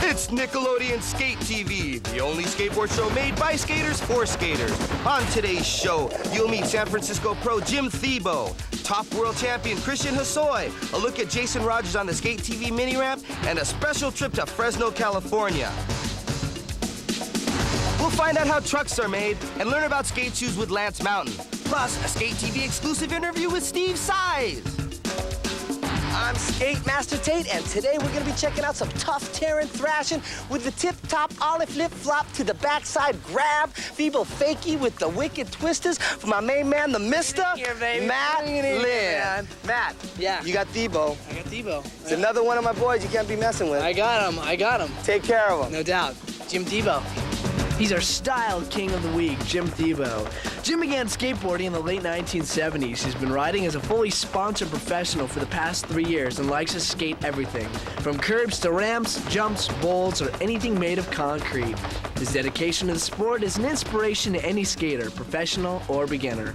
It's Nickelodeon Sk8 TV, the only skateboard show made by skaters for skaters. On today's show, you'll meet San Francisco pro Jim Thiebaud, top world champion Christian Hosoi, a look at Jason Rogers on the Sk8 TV mini ramp, and a special trip to Fresno, California. We'll find out how trucks are made and learn about skate shoes with Lance Mountain. Plus, a Sk8 TV exclusive interview with Steve Size.
I'm Skate Master Tate, and today we're gonna be checking out some tough tearing thrashing with the tip-top ollie flip-flop to the backside grab, feeble fakie with the wicked twisters for my main man, the Mister Matt Lynn. Matt,
yeah,
you got Debo.
I got Debo.
It's another one of my boys you can't be messing with.
I got him.
Take care of him.
No doubt. Jim Tebow. He's our style king of the week, Jim Tebow. Jim began skateboarding in the late 1970s. He's been riding as a fully sponsored professional for the past 3 years and likes to skate everything, from curbs to ramps, jumps, bowls, or anything made of concrete. His dedication to the sport is an inspiration to any skater, professional or beginner.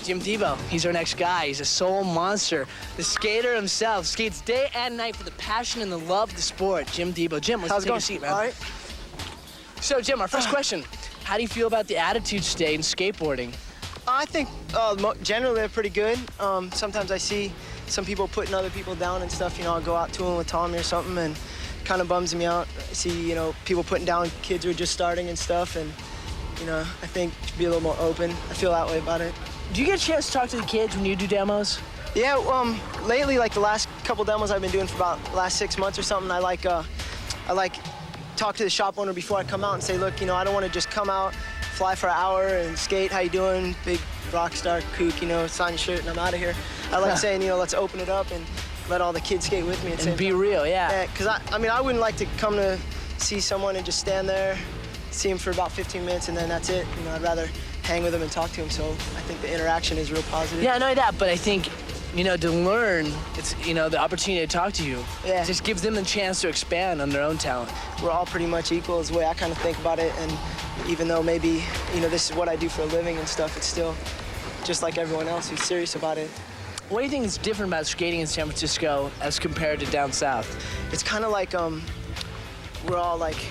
Jim Tebow, he's our next guy. He's a soul monster. The skater himself skates day and night for the passion and the love of the sport. Jim Tebow. Jim, let's take a seat, man.
All right.
So, Jim, our first question. How do you feel about the attitude state in skateboarding?
I think generally they're pretty good. Sometimes I see some people putting other people down and stuff. You know, I'll go out touring with Tommy or something, and kind of bums me out. I see, you know, people putting down kids who are just starting and stuff, and, you know, I think to be a little more open. I feel that way about it.
Do you get a chance to talk to the kids when you do demos?
Yeah, lately, like the last couple demos I've been doing for about the last 6 months or something, I like talk to the shop owner before I come out and say, look, you know, I don't want to just come out, fly for an hour and skate. How you doing? Big rock star kook, you know, sign your shirt and I'm out of here. I like saying, you know, let's open it up and let all the kids skate with me.
And be real, yeah.
Yeah, because I mean, I wouldn't like to come to see someone and just stand there, see him for about 15 minutes and then that's it. You know, I'd rather hang with him and talk to him. So I think the interaction is real positive.
Yeah, I know that, but I think, you know, to learn, it's, you know, the opportunity to talk to you.
Yeah.
It just gives them the chance to expand on their own talent.
We're all pretty much equal is the way I kind of think about it. And even though maybe, you know, this is what I do for a living and stuff, it's still just like everyone else who's serious about it.
What do you think is different about skating in San Francisco as compared to down south?
It's kind of like we're all like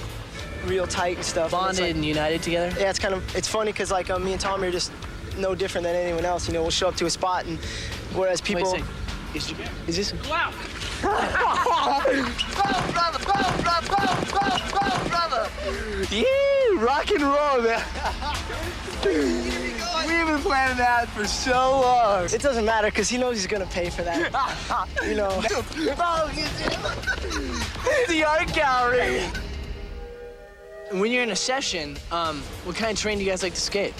real tight and stuff.
Bonded and united together?
Yeah, it's funny because like me and Tommy are just no different than anyone else. You know, we'll show up to a spot and whereas people...
Wait, is this...
Wow!
Go, brother! Go, brother! Go, brother!
Yeah, rock and roll, man.
We've been planning that for so long.
It doesn't matter because he knows he's gonna pay for that. You know.
The art gallery. When you're in a session, what kind of terrain do you guys like to skate?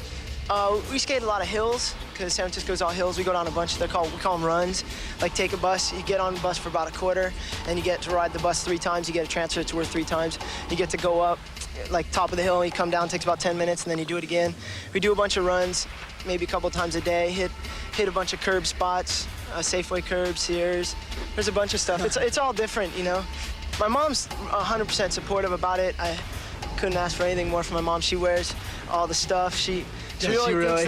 We skate a lot of hills because San Francisco's all hills. We go down a bunch. We call them runs. Like take a bus. You get on the bus for about a quarter, and you get to ride the bus 3 times. You get a transfer. It's worth 3 times. You get to go up, like top of the hill. And you come down. Takes about 10 minutes, and then you do it again. We do a bunch of runs, maybe a couple times a day. Hit a bunch of curb spots, Safeway curbs, Sears. There's a bunch of stuff. It's all different, you know. My mom's 100% supportive about it. I couldn't ask for anything more from my mom. She wears all the stuff. She really thinks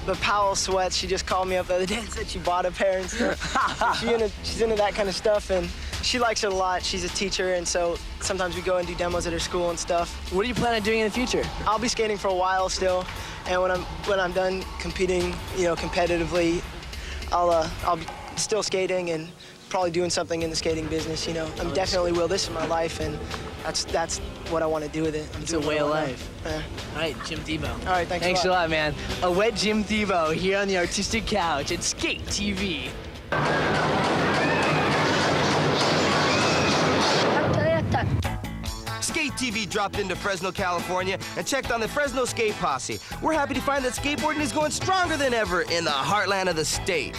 the Powell sweats. She just called me up the other day and said she bought a pair and stuff. She's into that kind of stuff, and she likes it a lot. She's a teacher, and so sometimes we go and do demos at her school and stuff.
What do you plan on doing in the future?
I'll be skating for a while still, and when I'm done competing, you know, competitively, I'll be still skating and probably doing something in the skating business. You know, I definitely will. This is my life, and that's what I want to do with it.
It's a way of life.
Yeah.
All right, Jim Tebow.
All right,
thanks a lot, man. A wet Jim Tebow here on the artistic couch at Sk8 TV.
Sk8 TV dropped into Fresno, California and checked on the Fresno skate posse. We're happy to find that skateboarding is going stronger than ever in the heartland of the state.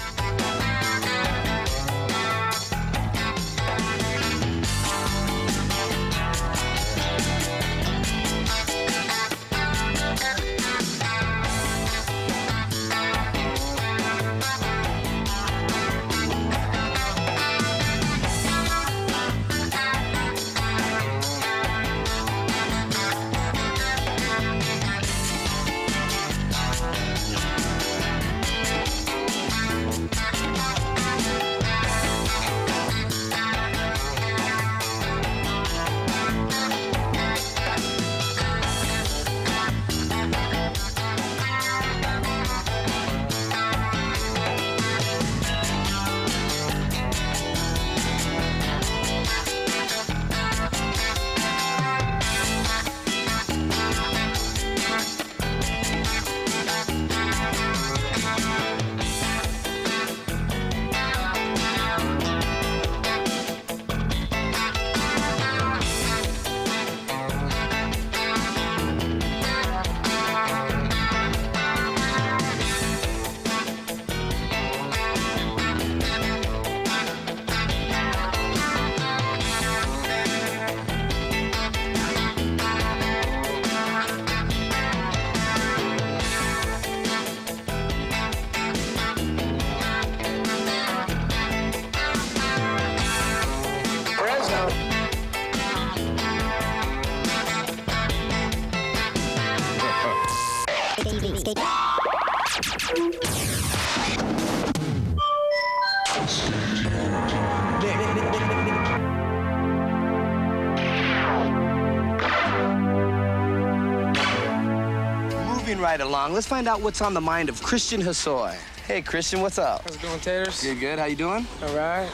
right along. Let's find out what's on the mind of Christian Hosoi. Hey, Christian, what's up?
How's it going, Taters?
Good, good. How you doing?
All right.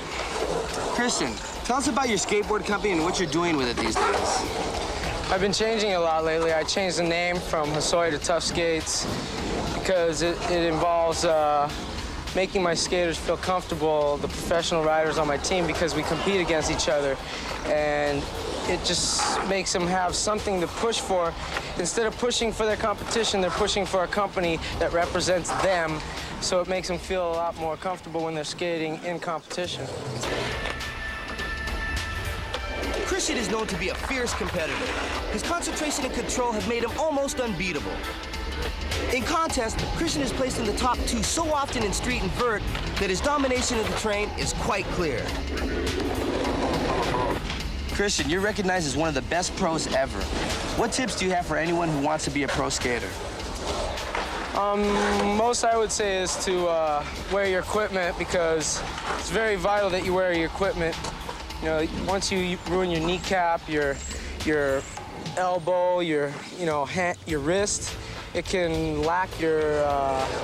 Christian, tell us about your skateboard company and what you're doing with it these days.
I've been changing a lot lately. I changed the name from Hosoi to Tough Skates because it involves making my skaters feel comfortable, the professional riders on my team, because we compete against each other. And it just makes them have something to push for. Instead of pushing for their competition, they're pushing for a company that represents them. So it makes them feel a lot more comfortable when they're skating in competition.
Christian is known to be a fierce competitor. His concentration and control have made him almost unbeatable. In contest, Christian is placed in the top 2 so often in street and vert that his domination of the terrain is quite clear. Christian, you're recognized as one of the best pros ever. What tips do you have for anyone who wants to be a pro skater?
Most I would say is to wear your equipment, because it's very vital that you wear your equipment. You know, once you ruin your kneecap, your elbow, your wrist, it can lack your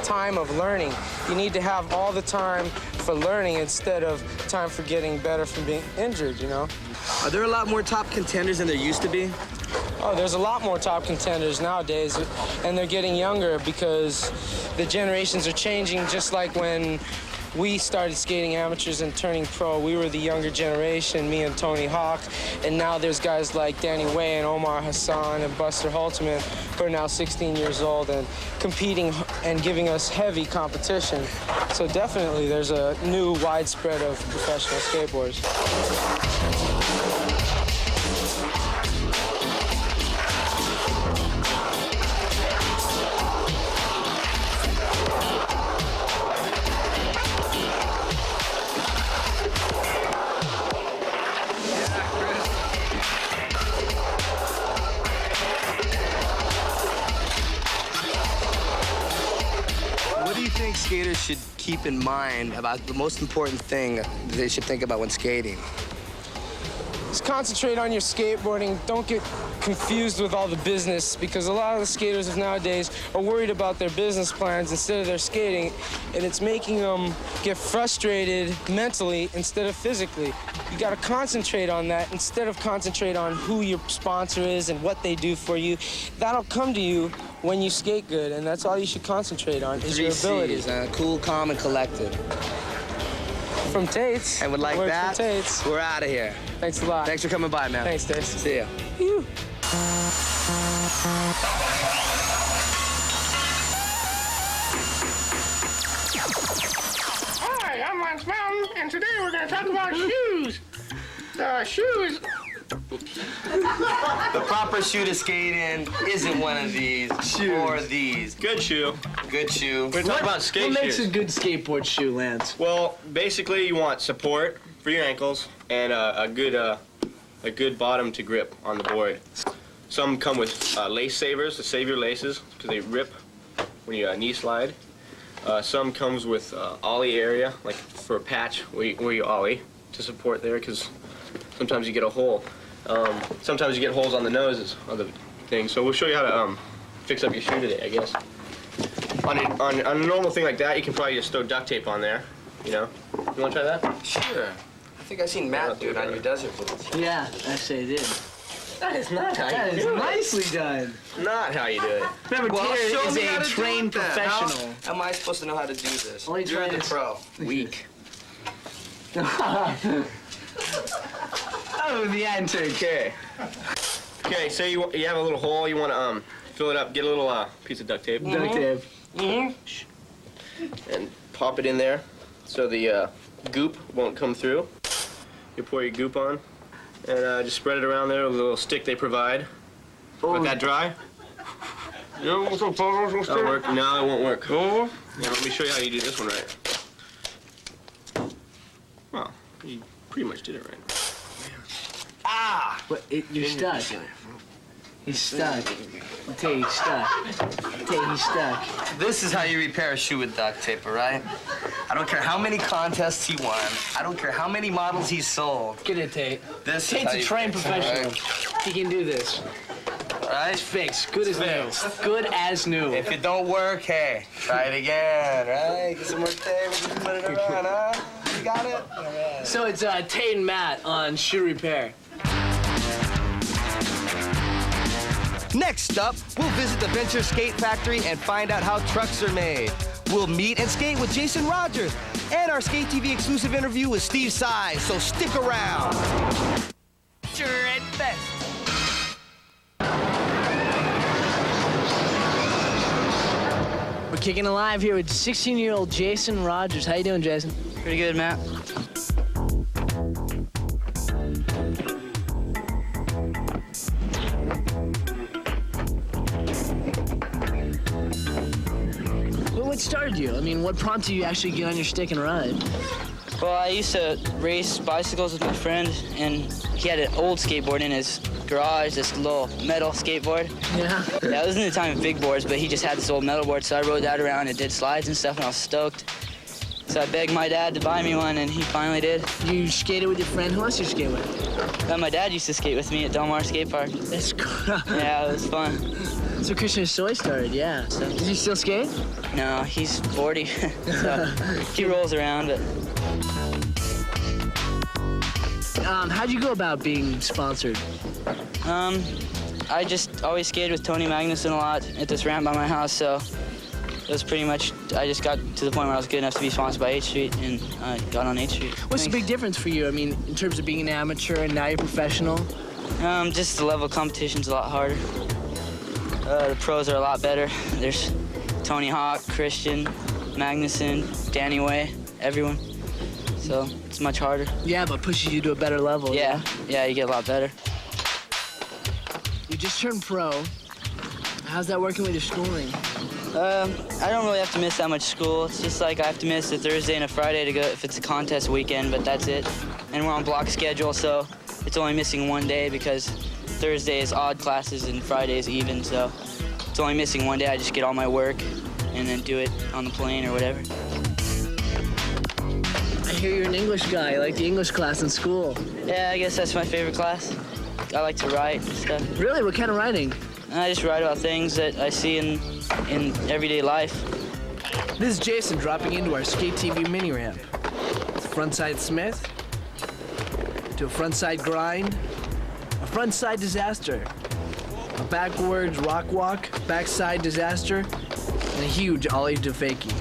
time of learning. You need to have all the time for learning instead of time for getting better from being injured, you know?
Are there a lot more top contenders than there used to be?
Oh, there's a lot more top contenders nowadays, and they're getting younger because the generations are changing, just like when we started skating amateurs and turning pro. We were the younger generation, me and Tony Hawk, and now there's guys like Danny Way and Omar Hassan and Buster Holtzman who are now 16 years old and competing and giving us heavy competition. So definitely there's a new widespread of professional skateboarders.
What do you think skaters should keep in mind about the most important thing that they should think about when skating?
Just concentrate on your skateboarding. Don't get confused with all the business, because a lot of the skaters of nowadays are worried about their business plans instead of their skating, and it's making them get frustrated mentally instead of physically. You got to concentrate on that instead of concentrate on who your sponsor is and what they do for you. That'll come to you when you skate good, and that's all you should concentrate on is your ability.
Cool, calm, and collected.
From Tate's.
And with like
Words
that,
from Tate's.
we're out of here.
Thanks a lot.
Thanks for coming by, man.
Thanks, Dave.
See ya.
Phew.
Hi, I'm Lance Mountain, and today we're going to talk about shoes. Shoes.
The proper shoe to skate in isn't one of these or these.
Good shoe.
Good shoe.
We're talking about skate
What makes
shoes.
a good skateboard shoe, Lance?
Well, basically you want support for your ankles and a good bottom to grip on the board. Some come with lace savers to save your laces because they rip when you knee slide. Some comes with ollie area, like for a patch where you ollie to support there, because sometimes you get a hole. Sometimes you get holes on the noses of the thing. So we'll show you how to fix up your shoe today, I guess. On a normal thing like that, you can probably just throw duct tape on there, you know? You want to try that?
Sure. I think I've seen Matt do it on your desert boots.
Yeah, actually I did.
That is not how
That
you
is
do it.
nicely done.
Not how you do it.
Remember,
Well,
Tater
show
is
me how
a
to do
trained
it then.
professional.
How am I supposed to know how to do this?
Only
You're the
trained-
pro. Weak.
Oh, the answer.
Okay. Okay, so you have a little hole, you want to fill it up, get a little piece of duct tape.
Duct tape.
And pop it in there so the goop won't come through. You pour your goop on and just spread it around there with a little stick they provide. Let that dry. That'll work. No, it won't work. Yeah, let me show you how you do this one right. Well, you pretty much did it right.
Ah!
But you're stuck. He's stuck. Tay, he's stuck. Tay, he's stuck.
This is how you repair a shoe with duct tape, all right? I don't care how many contests he won. I don't care how many models he sold.
Get it, Tate.
This is
Tate's
how
a
you
trained
fix it,
professional.
all right?
He can do this.
All right?
It's fixed. Good as new. Good as new.
If it don't work, hey, try it again, right? Get some more tape, we can put it around, huh? You got it? All right.
So it's Tate and Matt on shoe repair.
Next up, we'll visit the Venture Skate Factory and find out how trucks are made. We'll meet and skate with Jason Rogers and our Sk8 TV exclusive interview with Steve Size, so stick around. Shred Fest.
We're kicking it live here with 16-year-old Jason Rogers. How you doing, Jason?
Pretty good, Matt.
What started you? I mean, what prompted you to actually get on your stick and ride?
Well, I used to race bicycles with my friend, and he had an old skateboard in his garage, this little metal skateboard.
Yeah?
Yeah, it was in the time of big boards, but he just had this old metal board, so I rode that around and did slides and stuff, and I was stoked. So I begged my dad to buy me one, and he finally did.
You skated with your friend? Who else did you skate with?
My dad used to skate with me at Del Mar Skate Park.
That's cool.
Yeah, it was fun.
That's where Christian Soy started, yeah. So, does he still skate?
No, he's 40, so he rolls around, but...
How'd you go about being sponsored?
I just always skated with Tony Magnuson a lot at this ramp by my house, so it was pretty much, I just got to the point where I was good enough to be sponsored by 8th Street, and I got on 8th Street.
What's the big difference for you? I mean, in terms of being an amateur and now you're professional?
Just the level of competition's a lot harder. The pros are a lot better. There's Tony Hawk, Christian, Magnuson, Danny Way, everyone. So it's much harder.
Yeah, but pushes you to a better level.
Yeah, you get a lot better.
You just turned pro. How's that working with your schooling?
I don't really have to miss that much school. It's just like I have to miss a Thursday and a Friday to go if it's a contest weekend, but that's it. And we're on block schedule, so it's only missing one day because Thursday is odd classes and Friday is even, so it's only missing one day. I just get all my work and then do it on the plane or whatever.
I hear you're an English guy. You like the English class in school.
Yeah, I guess that's my favorite class. I like to write and stuff.
Really? What kind of writing?
I just write about things that I see in everyday life.
This is Jason dropping into our Sk8 TV mini ramp. Frontside Smith, to a frontside grind, a frontside disaster, a backwards rock walk, backside disaster, and a huge ollie to fakie.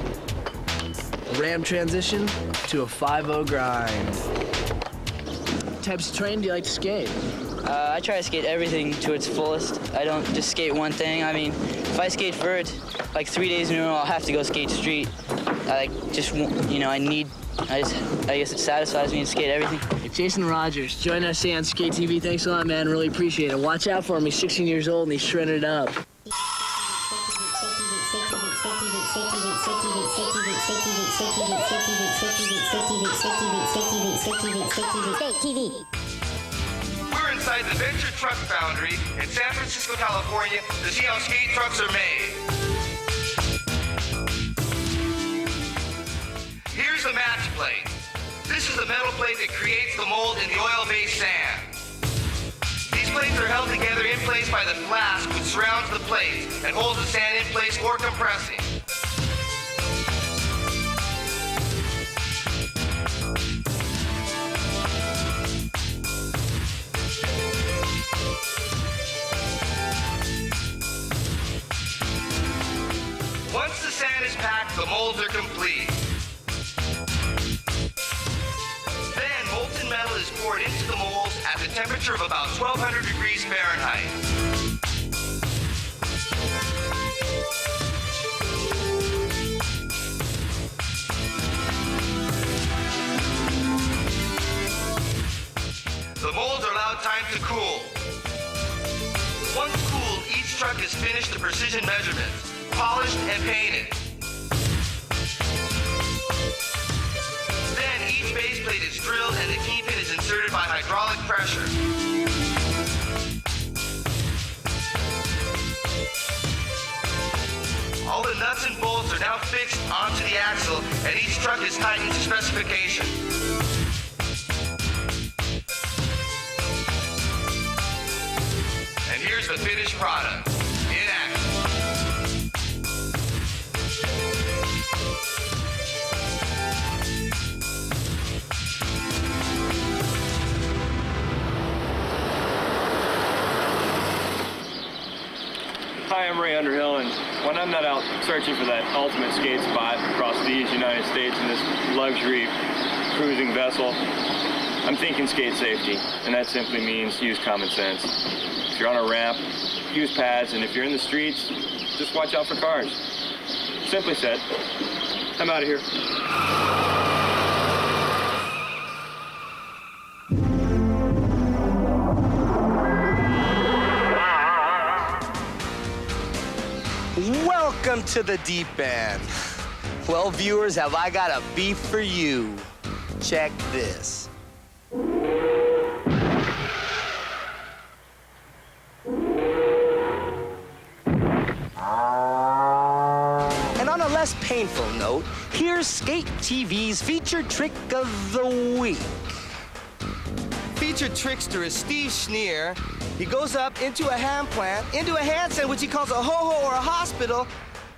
A ramp transition to a 5-0 grind. What types of terrain do you like to skate?
I try to skate everything to its fullest. I don't just skate one thing. I mean, if I skate vert, like 3 days in a row, I'll have to go skate street. I guess it satisfies me to skate everything.
Jason Rogers, join us here on Sk8 TV. Thanks a lot, man. Really appreciate it. Watch out for him. He's 16 years old and he's shredding it up.
Sk8 TV. We're inside the Venture Truck Foundry in San Francisco, California to see how skate trucks are made. Here's the match plate. This is the metal plate that creates the mold in the oil-based sand. These plates are held together in place by the flask which surrounds the plate and holds the sand in place for compressing. Once the sand is packed, the molds are complete. Then molten metal is poured into the molds at the temperature of about 1200 degrees Fahrenheit. The molds are allowed time to cool. Once cooled, each truck is finished to precision measurements, polished and painted. Then each base plate is drilled and the key pin is inserted by hydraulic pressure. All the nuts and bolts are now fixed onto the axle and each truck is tightened to specification. And here's the the finished product. In action.
Hi, I'm Ray Underhill, and when I'm not out searching for that ultimate skate spot across these United States in this luxury cruising vessel, I'm thinking skate safety, and that simply means use common sense. If you're on a ramp, use pads, and if you're in the streets, just watch out for cars. Simply said, I'm out of here.
Welcome to the deep end. Well, viewers, have I got a beef for you. Check this. And on a less painful note, here's Sk8 TV's featured trick of the week. Featured trickster is Steve Schneer. He goes up into a ham plant, into a handstand, which he calls a ho-ho or a hospital,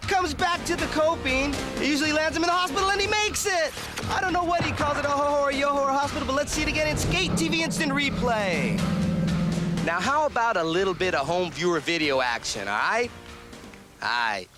comes back to the coping. It usually lands him in the hospital, and he makes it. I don't know what he calls it, a ho-ho or a yo-ho or a hospital, but let's see it again in Sk8 TV Instant Replay. Now, how about a little bit of home viewer video action, all right? All right.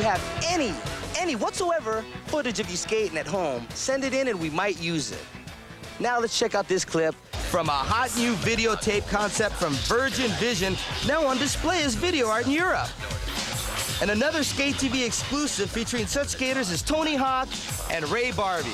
Have any whatsoever footage of you skating at home, send it in and we might use it. Now let's check out this clip from a hot new videotape concept from Virgin Vision, now on display as video art in Europe. And another Sk8 TV exclusive featuring such skaters as Tony Hawk and Ray Barbie.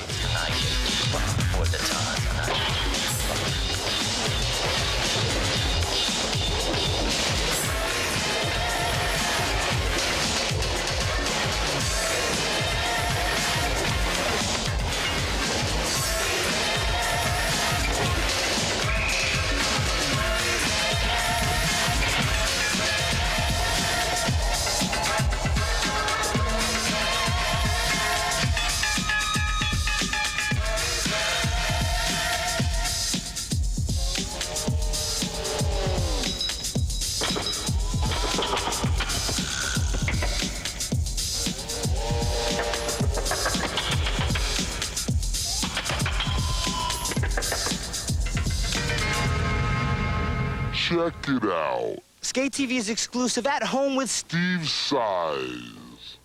Check it out.
Sk8 TV is exclusive at home with
Steve Size.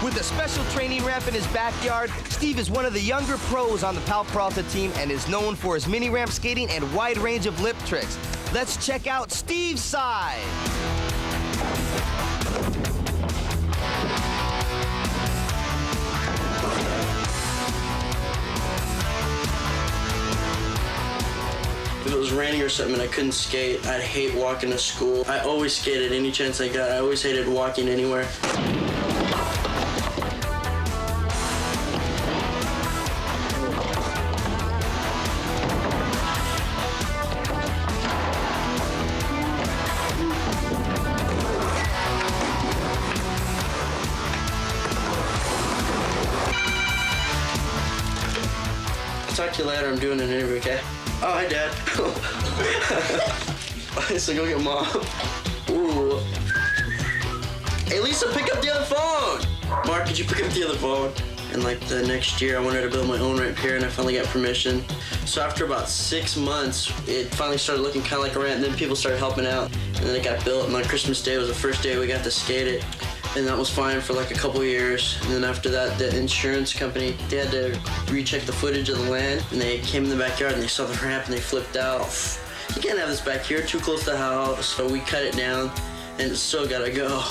With a special training ramp in his backyard, Steve is one of the younger pros on the Pal Peralta team and is known for his mini ramp skating and wide range of lip tricks. Let's check out Steve's side.
If it was raining or something and I couldn't skate, I'd hate walking to school. I always skated any chance I got. I always hated walking anywhere. I'll talk to you later. I'm doing an interview, okay? Oh, hi, Dad. So go get Mom. Ooh. Hey, Lisa, pick up the other phone. Mark, could you pick up the other phone? And like the next year, I wanted to build my own ramp here, and I finally got permission. So after about 6 months, it finally started looking kind of like a ramp, and then people started helping out. And then it got built, and on Christmas Day was the first day we got to skate it. And that was fine for like a couple years. And then after that, the insurance company, they had to recheck the footage of the land. And they came in the backyard and they saw the ramp and they flipped out. you can't have this back here, too close to the house. So we cut it down, and it's still gotta go.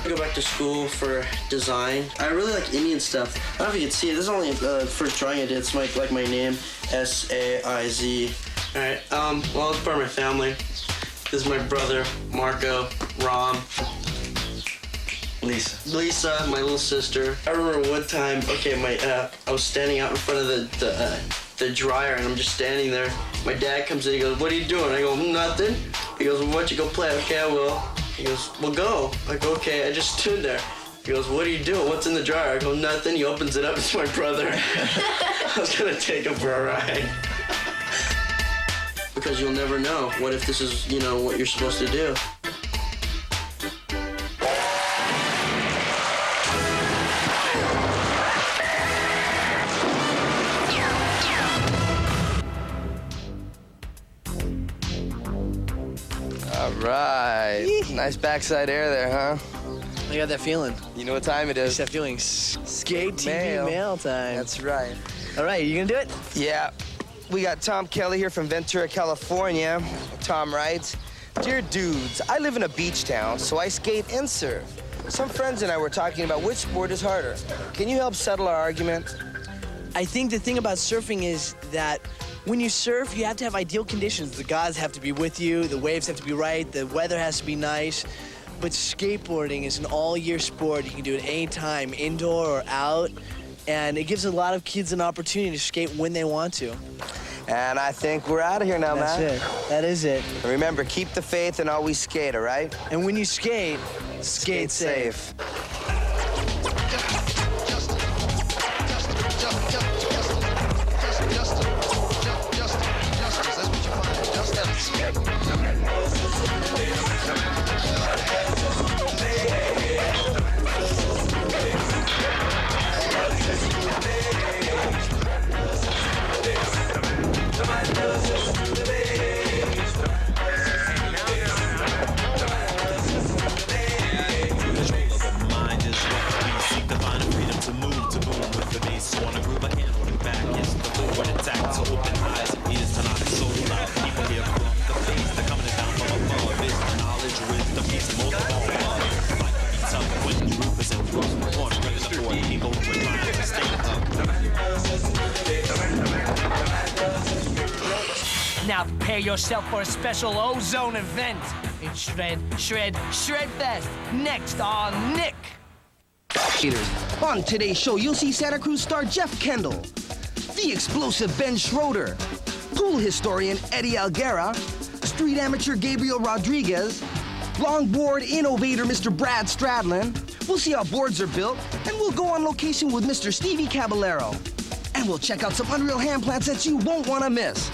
Go back to school for design. I really like Indian stuff. I don't know if you can see it. This is only the first drawing I did. It's like my name, S-A-I-Z. All right. Well, it's part of my family. This is my brother, Marco, Rom, Lisa, my little sister. I remember one time. Okay, I was standing out in front of the dryer, and I'm just standing there. My dad comes in. He goes, "What are you doing?" I go, "Nothing." He goes, "Well, why don't you go play?" Okay, I will. He goes, "Well, go." I go, "Okay." I just stood there. He goes, "What are you doing? What's in the dryer?" I go, "Nothing." He opens it up. It's my brother. I was gonna take him for a ride. Because you'll never know. What if this is, what you're supposed to do?
All right. Nice backside air there, huh?
I got that feeling.
You know what time it is?
That feeling. Sk8 TV mail time.
That's right.
All right, you gonna do it?
Yeah. We got Tom Kelly here from Ventura, California. Tom writes, "Dear dudes, I live in a beach town, so I skate and surf. Some friends and I were talking about which sport is harder. Can you help settle our argument?"
I think the thing about surfing is that when you surf, you have to have ideal conditions. The guys have to be with you, the waves have to be right, the weather has to be nice. But skateboarding is an all-year sport. You can do it anytime, indoor or out, and it gives a lot of kids an opportunity to skate when they want to.
And I think we're out of here now, Matt.
That's it. That is it.
And remember, keep the faith and always skate, all right?
And when you skate, skate safe.
Now prepare yourself for a special ozone event. It's Shred Fest. Next on Nick.
On today's show, you'll see Santa Cruz star Jeff Kendall, the explosive Ben Schroeder, pool historian Eddie Alguera, street amateur Gabriel Rodriguez, longboard innovator Mr. Brad Stradlin. We'll see how boards are built, and we'll go on location with Mr. Stevie Caballero. And we'll check out some unreal hand plants that you won't want to miss.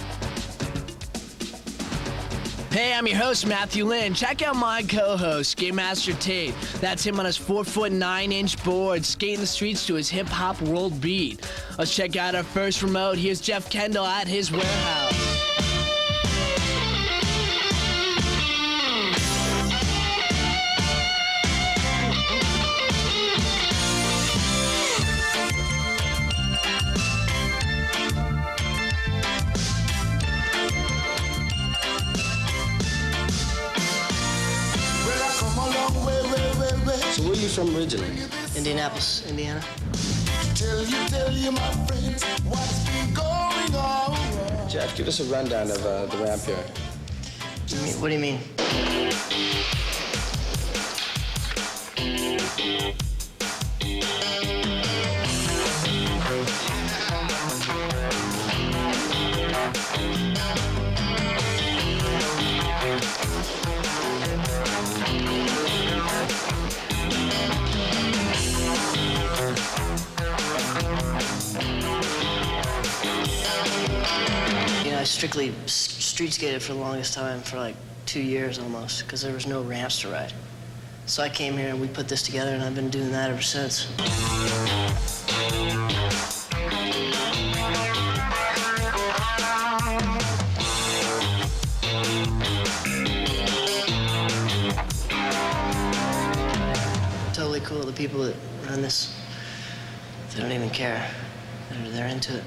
Hey, I'm your host, Matthew Lynn. Check out my co-host, Skate Master Tate. That's him on his 4-foot 9-inch board, skating the streets to his hip-hop world beat. Let's check out our first remote. Here's Jeff Kendall at his warehouse.
So where are you from originally?
Indianapolis, Indiana.
Tell you, my friends, what's been going on?
Jeff, give us a rundown of the ramp here.
What do you mean? I strictly street skated for the longest time, for like 2 years almost, because there was no ramps to ride. So I came here and we put this together, and I've been doing that ever since. Totally cool. The people that run this, they don't even care. They're into it.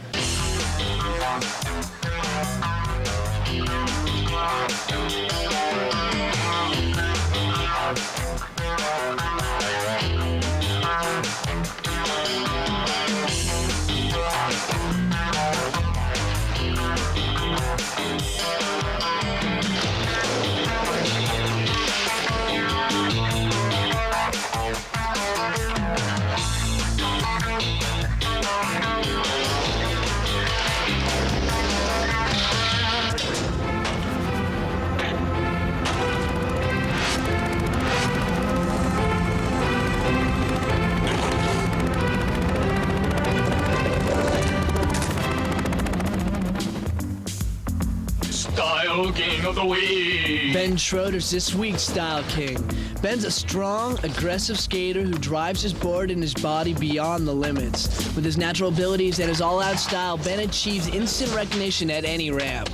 Style King of the Week.
Ben Schroeder's this week's Style King. Ben's a strong, aggressive skater who drives his board and his body beyond the limits. With his natural abilities and his all-out style, Ben achieves instant recognition at any ramp.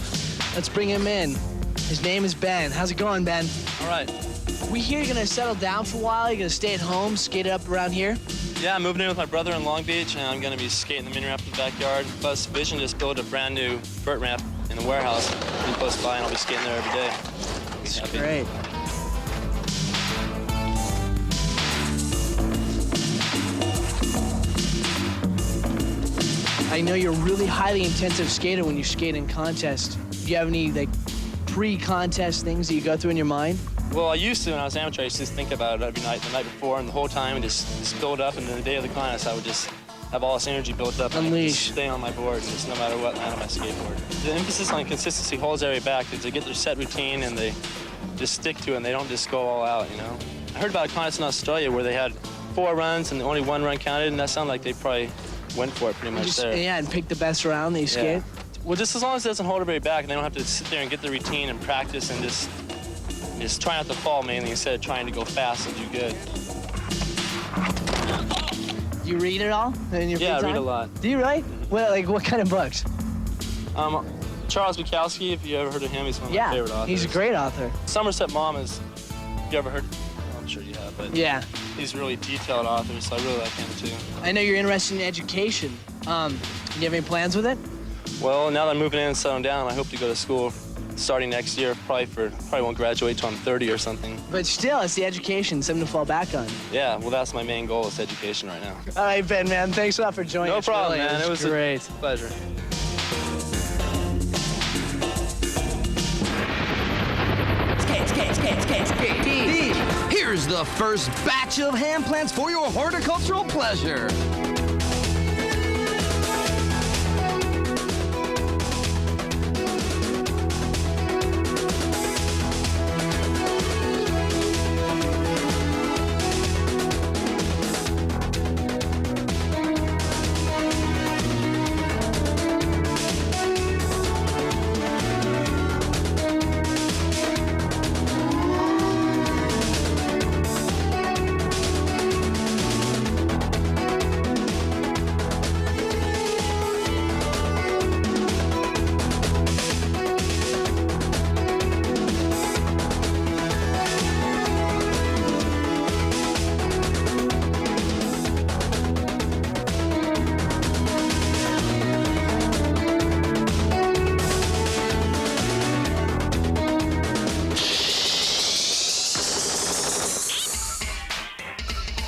Let's bring him in. His name is Ben. How's it going, Ben?
All right.
We hear you're gonna settle down for a while. You're gonna stay at home, skate it up around here?
Yeah, I'm moving in with my brother in Long Beach, and I'm gonna be skating the mini ramp in the backyard. Plus, Vision just built a brand new vert ramp in the warehouse pretty close by, and I'll be skating there every day.
That's great. I know you're a really highly intensive skater when you skate in contests. Do you have any like pre-contest things that you go through in your mind?
Well, I used to when I was amateur. I used to just think about it every night, the night before, and the whole time, and just build up. And then the day of the contest, I would just have all this energy built up and just stay on my board, just no matter what, land on my skateboard. The emphasis on consistency holds everybody back because they get their set routine and they just stick to it, and they don't just go all out, you know. I heard about a contest in Australia where they had 4 runs and only 1 run counted, and that sounded like they probably went for it pretty much there.
Yeah, and pick the best round that you skate.
Well, just as long as it doesn't hold everybody back, and they don't have to sit there and get the routine and practice and just try not to fall mainly instead of trying to go fast and do good.
You read it all in your free
Yeah, I
time?
read a lot.
Do you really? Well, like what kind of books?
Charles Bukowski, if you ever heard of him, he's one of my favorite authors.
He's a great author.
Somerset Maugham is, you ever heard? I'm sure you have, but
yeah,
he's a really detailed author, so I really like him too.
I know you're interested in education. Do you have any plans with it?
Well, now that I'm moving in and settling down, I hope to go to school starting next year. Probably won't graduate till I'm 30 or something.
But still, it's the education, something to fall back on.
Yeah, well, that's my main goal is education right now.
All right, Ben, man, thanks a lot for joining us.
No problem,
really.
man. It was
great.
A pleasure.
Sk8 TV. Here's the first batch of hand plants for your horticultural pleasure.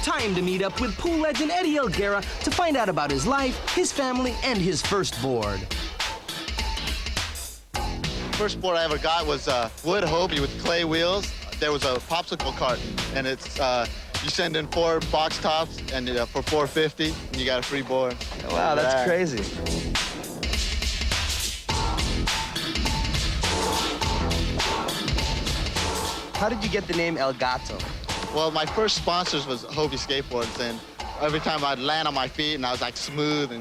Time to meet up with pool legend Eddie Elguera to find out about his life, his family, and his first board.
First board I ever got was a wood Hobie with clay wheels. There was a popsicle carton, and it's you send in 4 box tops, and for $4.50, and you got a free board.
Wow, that's crazy. How did you get the name El Gato?
Well, my first sponsors was Hobie skateboards, and every time I'd land on my feet, and I was like smooth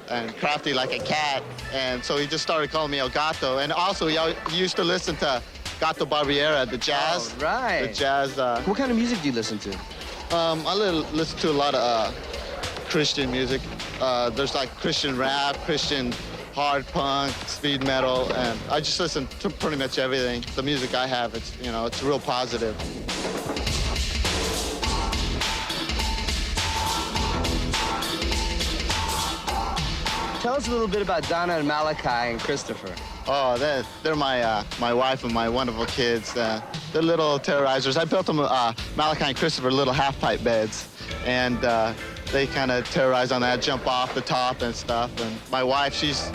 and crafty like a cat, and so he just started calling me El Gato. And also, he used to listen to Gato Barbiera, the jazz.
Oh, right.
The jazz.
What kind of music do you listen to?
I listen to a lot of Christian music. There's like Christian rap, Christian hard punk, speed metal, and I just listen to pretty much everything. The music I have, it's real positive.
Tell us a little bit about Donna and Malachi and Christopher.
Oh, they're my wife and my wonderful kids. They're little terrorizers. I built them, Malachi and Christopher, little half-pipe beds. And they kind of terrorize on that, jump off the top and stuff. And my wife, she's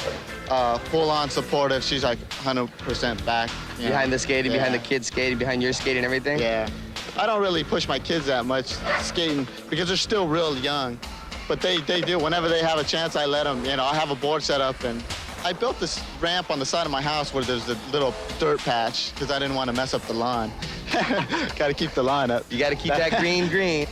full-on supportive. She's like 100% back.
Behind the skating, behind the kids skating, behind your skating and everything?
Yeah. I don't really push my kids that much skating because they're still real young. But they do. Whenever they have a chance, I let them. I have a board set up, and I built this ramp on the side of my house where there's a little dirt patch because I didn't want to mess up the lawn. Got to keep the lawn up.
You got to keep that green.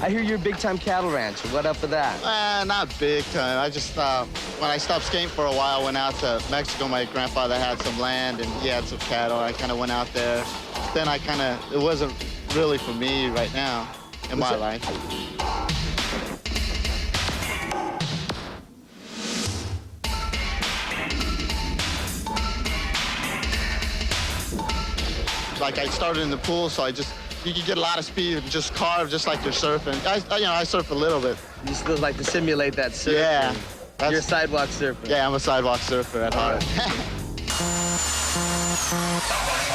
I hear you're a big-time cattle rancher. What up with that?
Not big time. I just, when I stopped skating for a while, went out to Mexico. My grandfather had some land, and he had some cattle. I kind of went out there. Then it wasn't really for me right now in my life. Like I started in the pool, so you could get a lot of speed and just carve just like you're surfing. I surf a little bit.
You still like to simulate that surfing.
Yeah.
You're a sidewalk surfer.
Yeah, I'm a sidewalk surfer at heart.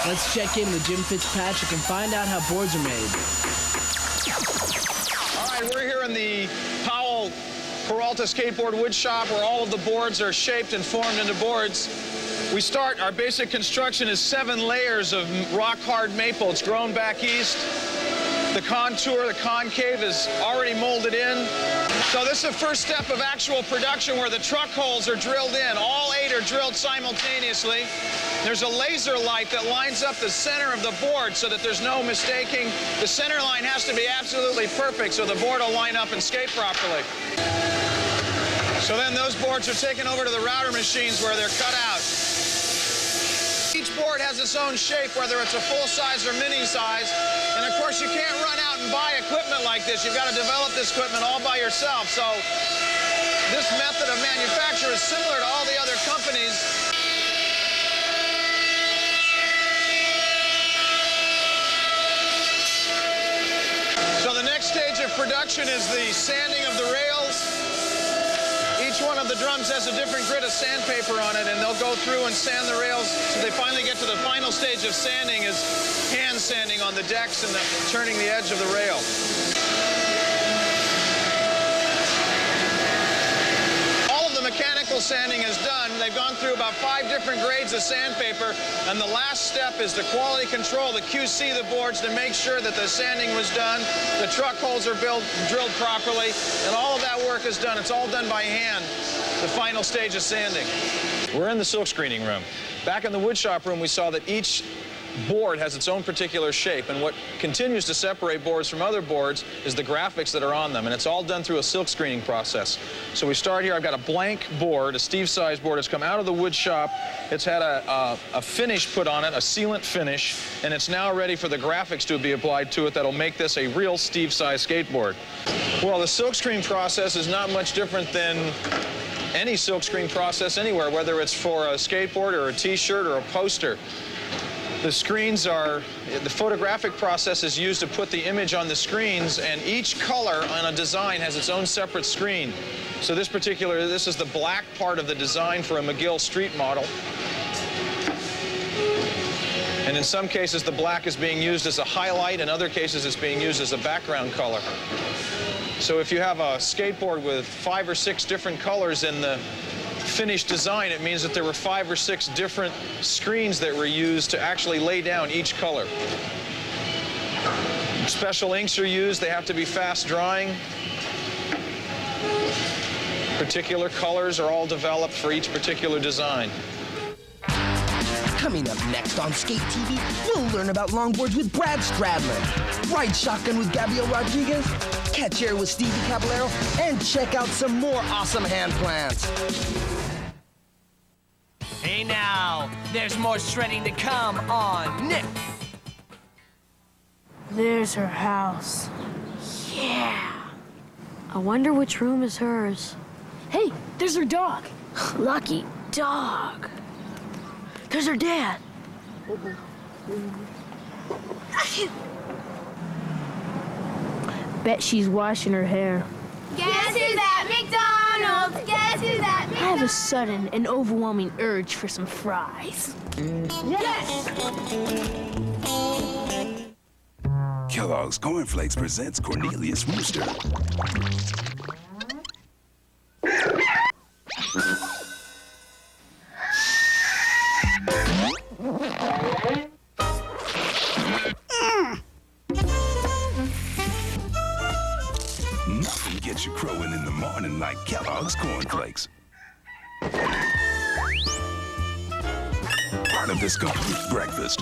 Let's check in with Jim Fitzpatrick and find out how boards are made.
All right, we're here in the Powell Peralta Skateboard Wood Shop where all of the boards are shaped and formed into boards. Our basic construction is 7 layers of rock-hard maple. It's grown back east. The contour, the concave is already molded in. So this is the first step of actual production where the truck holes are drilled in. All 8 are drilled simultaneously. There's a laser light that lines up the center of the board so that there's no mistaking. The center line has to be absolutely perfect so the board will line up and skate properly. So then those boards are taken over to the router machines where they're cut out. Each board has its own shape, whether it's a full size or mini size. And of course, you can't run out and buy equipment like this. You've got to develop this equipment all by yourself. So this method of manufacture is similar to all the other companies. So the next stage of production is the sanding of the rails. Each one of the drums has a different grit of sandpaper on it, and they'll go through and sand the rails so they finally get to the final stage of sanding is hand sanding on the decks and turning the edge of the rail. All of the mechanical sanding is done. They've gone through about 5 different grades of sandpaper, and the last step is to quality control, the QC the boards to make sure that the sanding was done, the truck holes are drilled properly, and all of that work is done. It's all done by hand, the final stage of sanding. We're in the silk screening room. Back in the woodshop room, we saw that each board has its own particular shape, and what continues to separate boards from other boards is the graphics that are on them, and it's all done through a silk screening process. So we start here. I've got a blank board, a Steve-sized board. It's come out of the wood shop. It's had a finish put on it, a sealant finish, and it's now ready for the graphics to be applied to it that'll make this a real Steve-sized skateboard. Well, the silk screen process is not much different than any silk screen process anywhere, whether it's for a skateboard or a t-shirt or a poster. The photographic process is used to put the image on the screens, and each color on a design has its own separate screen. So this is the black part of the design for a McGill Street model. And in some cases, the black is being used as a highlight. In other cases, it's being used as a background color. So if you have a skateboard with 5 or 6 different colors in the finished design, it means that there were 5 or 6 different screens that were used to actually lay down each color. Special inks are used. They have to be fast drying. Particular colors are all developed for each particular design.
Coming up next on Sk8 TV, we'll learn about longboards with Brad Stradlin, ride shotgun with Gabriel Rodriguez, catch air with Stevie Caballero, and check out some more awesome hand plants.
Hey now, there's more shredding to come on Nick.
There's her house. Yeah. I wonder which room is hers. Hey, there's her dog. Lucky dog. There's her dad. Bet she's washing her hair.
Guess who's at McDonald's? Guess who's at McDonald's?
I have a sudden and overwhelming urge for some fries.
Yes!
Kellogg's Corn Flakes presents Cornelius Rooster. Nothing gets you crowing in the morning like Kellogg's Corn Flakes. Part of this complete breakfast.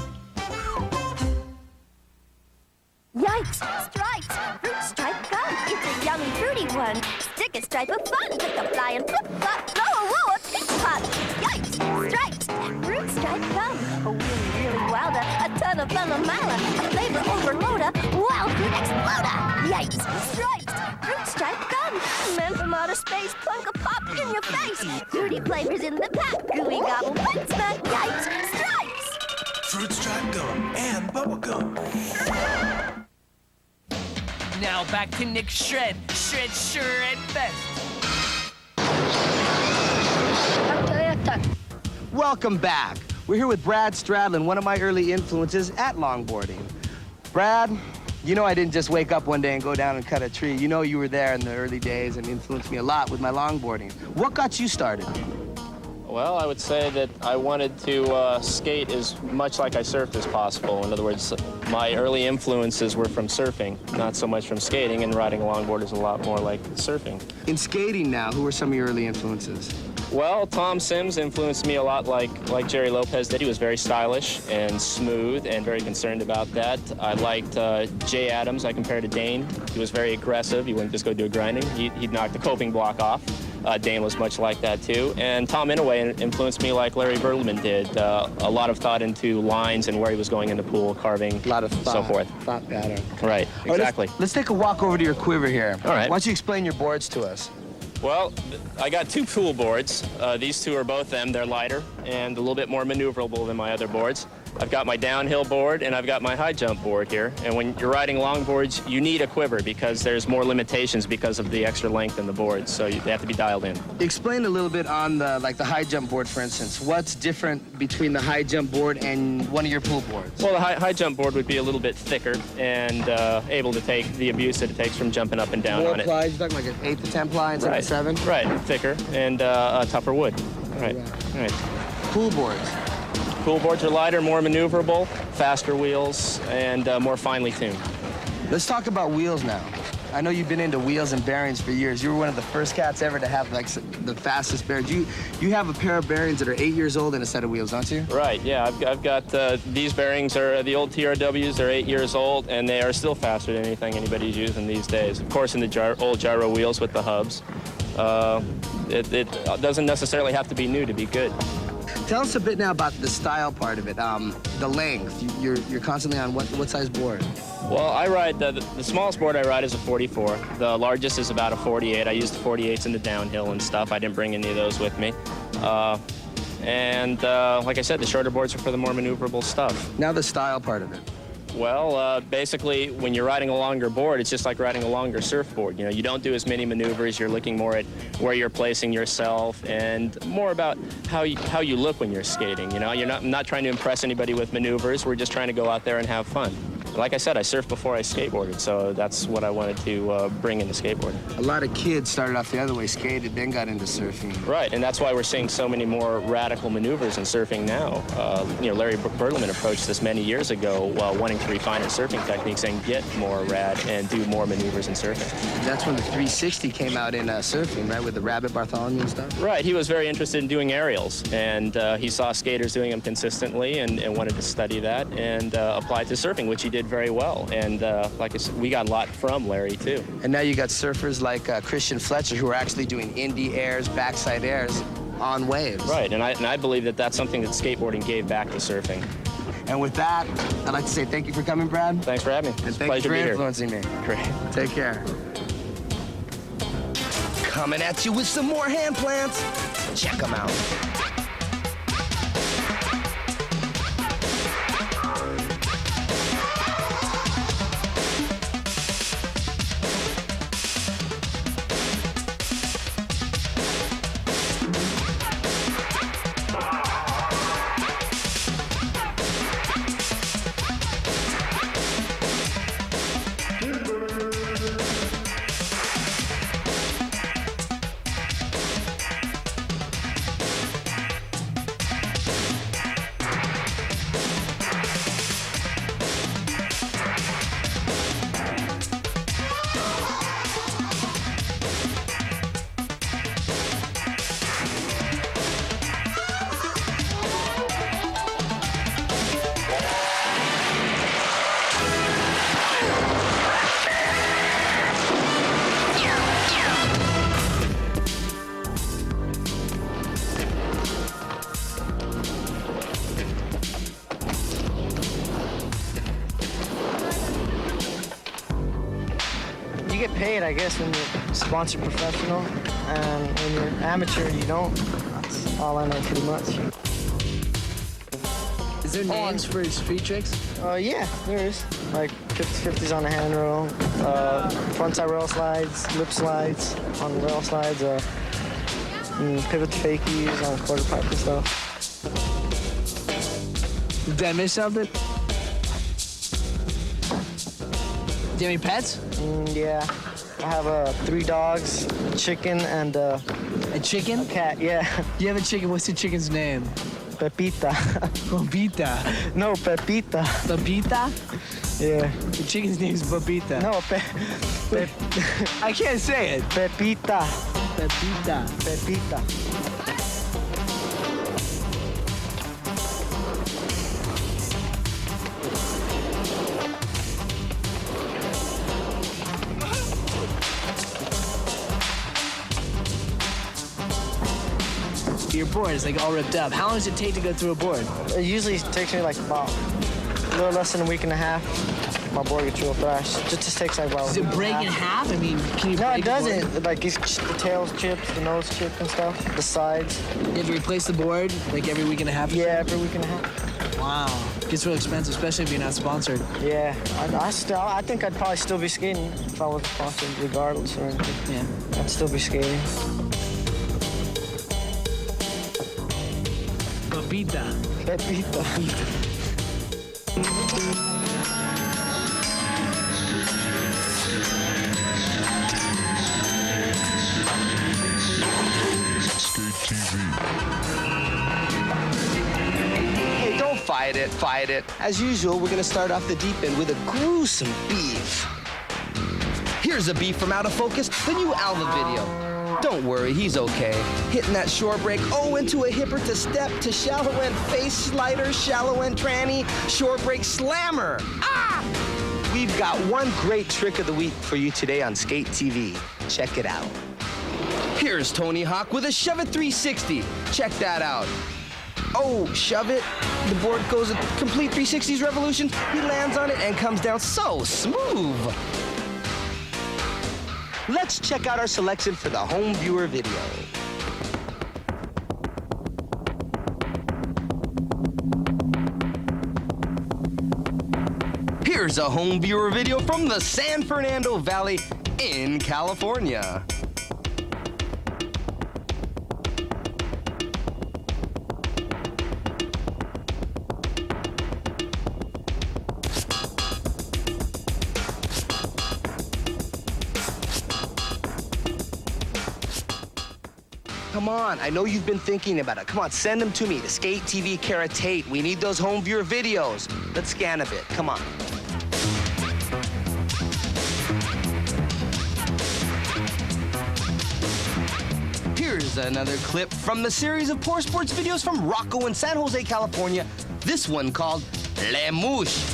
Yikes! Stripes! Fruit stripe gum! It's a yummy fruity one! Stick a stripe of fun! With the flying flip-flop! Whoa, whoa, a pick-pot! Yikes! Stripes! Fruit stripe gum! A really wilder! A ton of fun, a miler! A flavor overloader! Wild fruit exploder! Yikes! Stripes! Fruit stripe gum! Men from outer space! Plunk a pop in your face! Fruity flavors in the pack! Gooey gobble bites the yikes! Stripes!
Fruit stripe gum and bubble gum.
Now back to Nick Shred Fest.
Welcome back. We're here with Brad Stradlin, one of my early influences at longboarding. Brad, you know I didn't just wake up one day and go down and cut a tree. You know you were there in the early days and influenced me a lot with my longboarding. What got you started?
Well, I would say that I wanted to skate as much like I surfed as possible. In other words, my early influences were from surfing, not so much from skating, and riding a longboard is a lot more like surfing.
In skating now, who were some of your early influences?
Well, Tom Sims influenced me a lot like Jerry Lopez did. He was very stylish and smooth and very concerned about that. I liked Jay Adams. I compared to Dane. He was very aggressive. He wouldn't just go do a grinding. He'd knock the coping block off. Dane was much like that, too. And Tom Inouye influenced me like Larry Bertlemann did. A lot of thought into lines and where he was going in the pool, carving,
a lot of thought,
so forth.
Thought pattern.
Right, exactly.
Let's take a walk over to your quiver here.
All right.
Why don't you explain your boards to us?
Well, I got two pool boards. These two are both them. They're lighter and a little bit more maneuverable than my other boards. I've got my downhill board and I've got my high jump board here. And when you're riding longboards, you need a quiver because there's more limitations because of the extra length in the board. So they have to be dialed in.
Explain a little bit on the high jump board, for instance. What's different between the high jump board and one of your pool boards?
Well, the high jump board would be a little bit thicker and able to take the abuse that it takes from jumping up and down
More
on it.
plies, you're talking like an 8 to 10 ply instead of 7?
Right, thicker and tougher wood. Right.
Pool boards.
Pool boards are lighter, more maneuverable, faster wheels, and more finely tuned.
Let's talk about wheels now. I know you've been into wheels and bearings for years. You were one of the first cats ever to have like the fastest bearings. You have a pair of bearings that are 8 years old and a set of wheels, don't you?
Right, yeah. I've got these bearings are the old TRWs. They're 8 years old, and they are still faster than anything anybody's using these days. Of course, in the old gyro wheels with the hubs. It doesn't necessarily have to be new to be good.
Tell us a bit now about the style part of it, the length. You're constantly on what size board?
Well, I ride, the smallest board I ride is a 44. The largest is about a 48. I use the 48s in the downhill and stuff. I didn't bring any of those with me. Like I said, the shorter boards are for the more maneuverable stuff.
Now the style part of it.
Well, basically, when you're riding a longer board, it's just like riding a longer surfboard. You know, you don't do as many maneuvers. You're looking more at where you're placing yourself and more about how you look when you're skating. You know, I'm not trying to impress anybody with maneuvers. We're just trying to go out there and have fun. Like I said, I surfed before I skateboarded, so that's what I wanted to bring into skateboarding.
A lot of kids started off the other way, skated, then got into surfing.
Right, and that's why we're seeing so many more radical maneuvers in surfing now. Larry Bertlemann approached this many years ago while wanting to refine his surfing techniques and get more rad and do more maneuvers in surfing.
That's when the 360 came out in surfing, right, with the Rabbit Bartholomew and stuff?
Right, he was very interested in doing aerials, and he saw skaters doing them consistently and wanted to study that and apply it to surfing, which he did very well. And like I said, we got a lot from Larry, too.
And now you got surfers like Christian Fletcher who are actually doing indie airs, backside airs. on waves.
Right, and I believe that that's something that skateboarding gave back to surfing.
And with that, I'd like to say thank you for coming, Brad.
Thanks for having me.
And
It's a
thank
pleasure
you
to
for
be here.
influencing me.
Great.
Take care. Coming at you with some more hand plants. Check them out.
You get paid, I guess, when you're sponsored professional, and when you're amateur, you don't. That's all I know pretty much.
Is there names for speed tricks?
Yeah, there is. Like 50-50s on the hand roll, frontside rail slides, lip slides on rail slides, pivot fakies on quarter pipe and stuff.
Did I miss something? Do you have any pets?
Yeah, I have 3 dogs, a chicken, and
a chicken?
A cat. Yeah.
You have a chicken. What's the chicken's name?
Pepita.
Pepita.
No, Pepita.
Pepita?
Yeah.
The chicken's name is Pepita.
No,
I can't say it.
Pepita.
Pepita.
Pepita.
Your board is like all ripped up. How long does it take to go through a board?
It usually takes me like about a little less than a week and a half. My board gets real thrashed. It just takes like about.
Does it break in half? I mean, can you
No,
break
it doesn't. Like the tail's chipped, the nose chipped and stuff, the sides.
You have to replace the board like every week and a half?
Yeah, every week and a half.
Wow. Gets real expensive, especially if you're not sponsored.
Yeah, I think I'd probably still be skating if I wasn't sponsored, regardless or anything.
Yeah.
I'd still be skating.
Pepita.
Pepita.
Sk8 TV.
Hey, don't fight it, fight it. As usual, we're gonna start off the deep end with a gruesome beef. Here's a beef from Out of Focus, the new Alva video. Don't worry, he's okay. Hitting that shore break, into a hipper to step to shallow end face slider, shallow end tranny, shore break slammer. Ah! We've got one great trick of the week for you today on Sk8 TV. Check it out. Here's Tony Hawk with a Shove It 360. Check that out. Oh, shove it. The board goes a complete 360s revolution. He lands on it and comes down so smooth. Let's check out our selection for the home viewer video. Here's a home viewer video from the San Fernando Valley in California. Come on, I know you've been thinking about it. Come on, send them to me, to Sk8 TV Kara Tate. We need those home viewer videos. Let's scan a bit, come on. Here's another clip from the series of Poor Sports videos from Rocco in San Jose, California. This one called Les Mouches.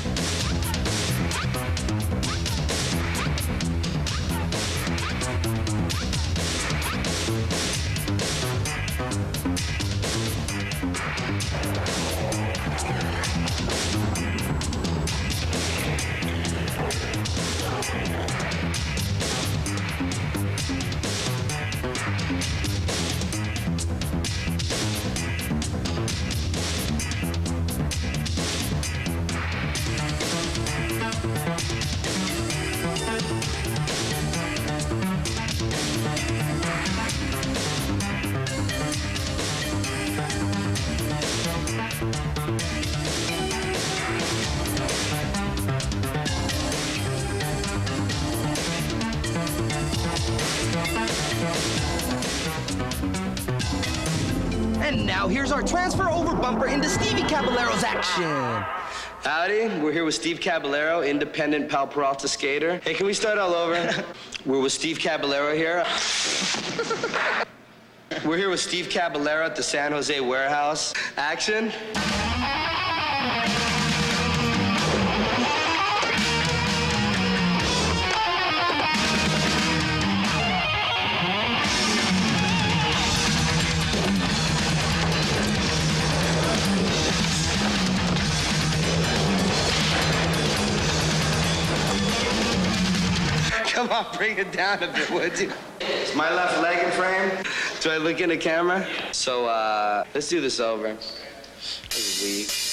Now here's our transfer over bumper into Stevie Caballero's action.
Howdy, we're here with Steve Caballero, independent Pal Peralta skater. Hey, can we start all over? We're with Steve Caballero here. We're here with Steve Caballero at the San Jose warehouse. Action. Come on, bring it down a bit, would you? Is my left leg in frame? Do I look in the camera? So, let's do this over. Let's leave.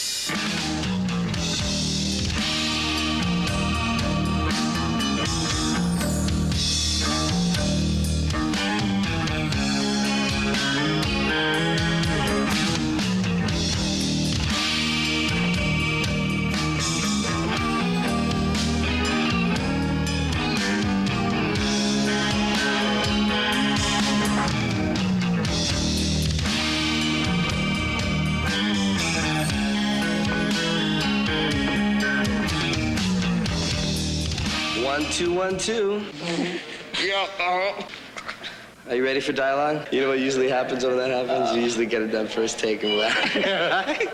One, two. Yeah, Are you ready for dialogue? You know what usually happens when that happens? You usually get it done first take and laugh. Right?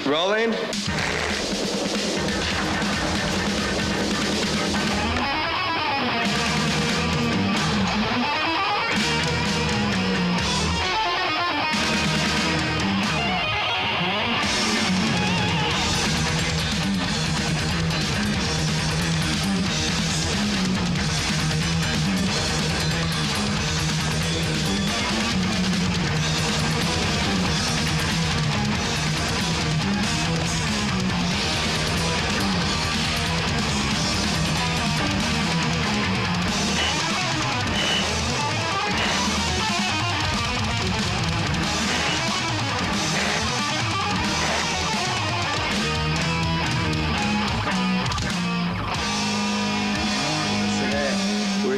Rolling.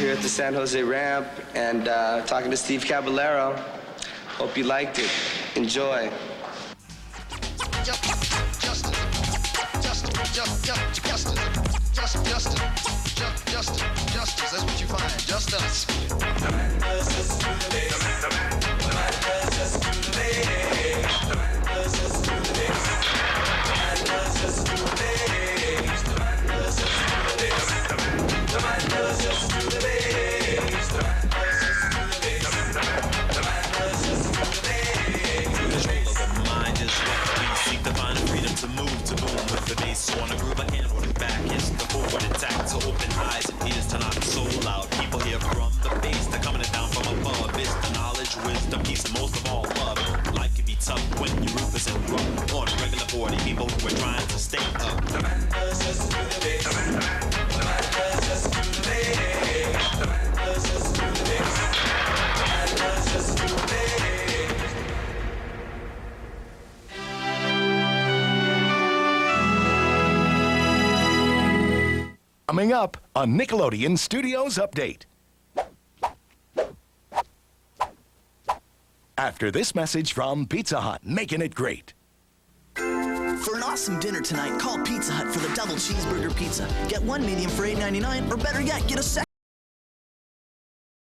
At the San Jose ramp and talking to Steve Caballero. Hope you liked it. Enjoy. Justin. That's what you find. Just us.
On a groove, a hand on the back, it's the forward attack. So open eyes and ears to not so loud. People hear from the bass, they're coming down from above. It's the knowledge, wisdom, peace, and most of all love. Life can be tough when you ruthless and rough. On regular 40 people who are trying to stay up. The man does just do the bass. The man does just do the bass. The man does just do the bass. The man does just do the bass.
Coming up, a Nickelodeon Studios update. After this message from Pizza Hut, making it great.
For an awesome dinner tonight, call Pizza Hut for the double cheeseburger pizza. Get one medium for $8.99, or better yet, get a second.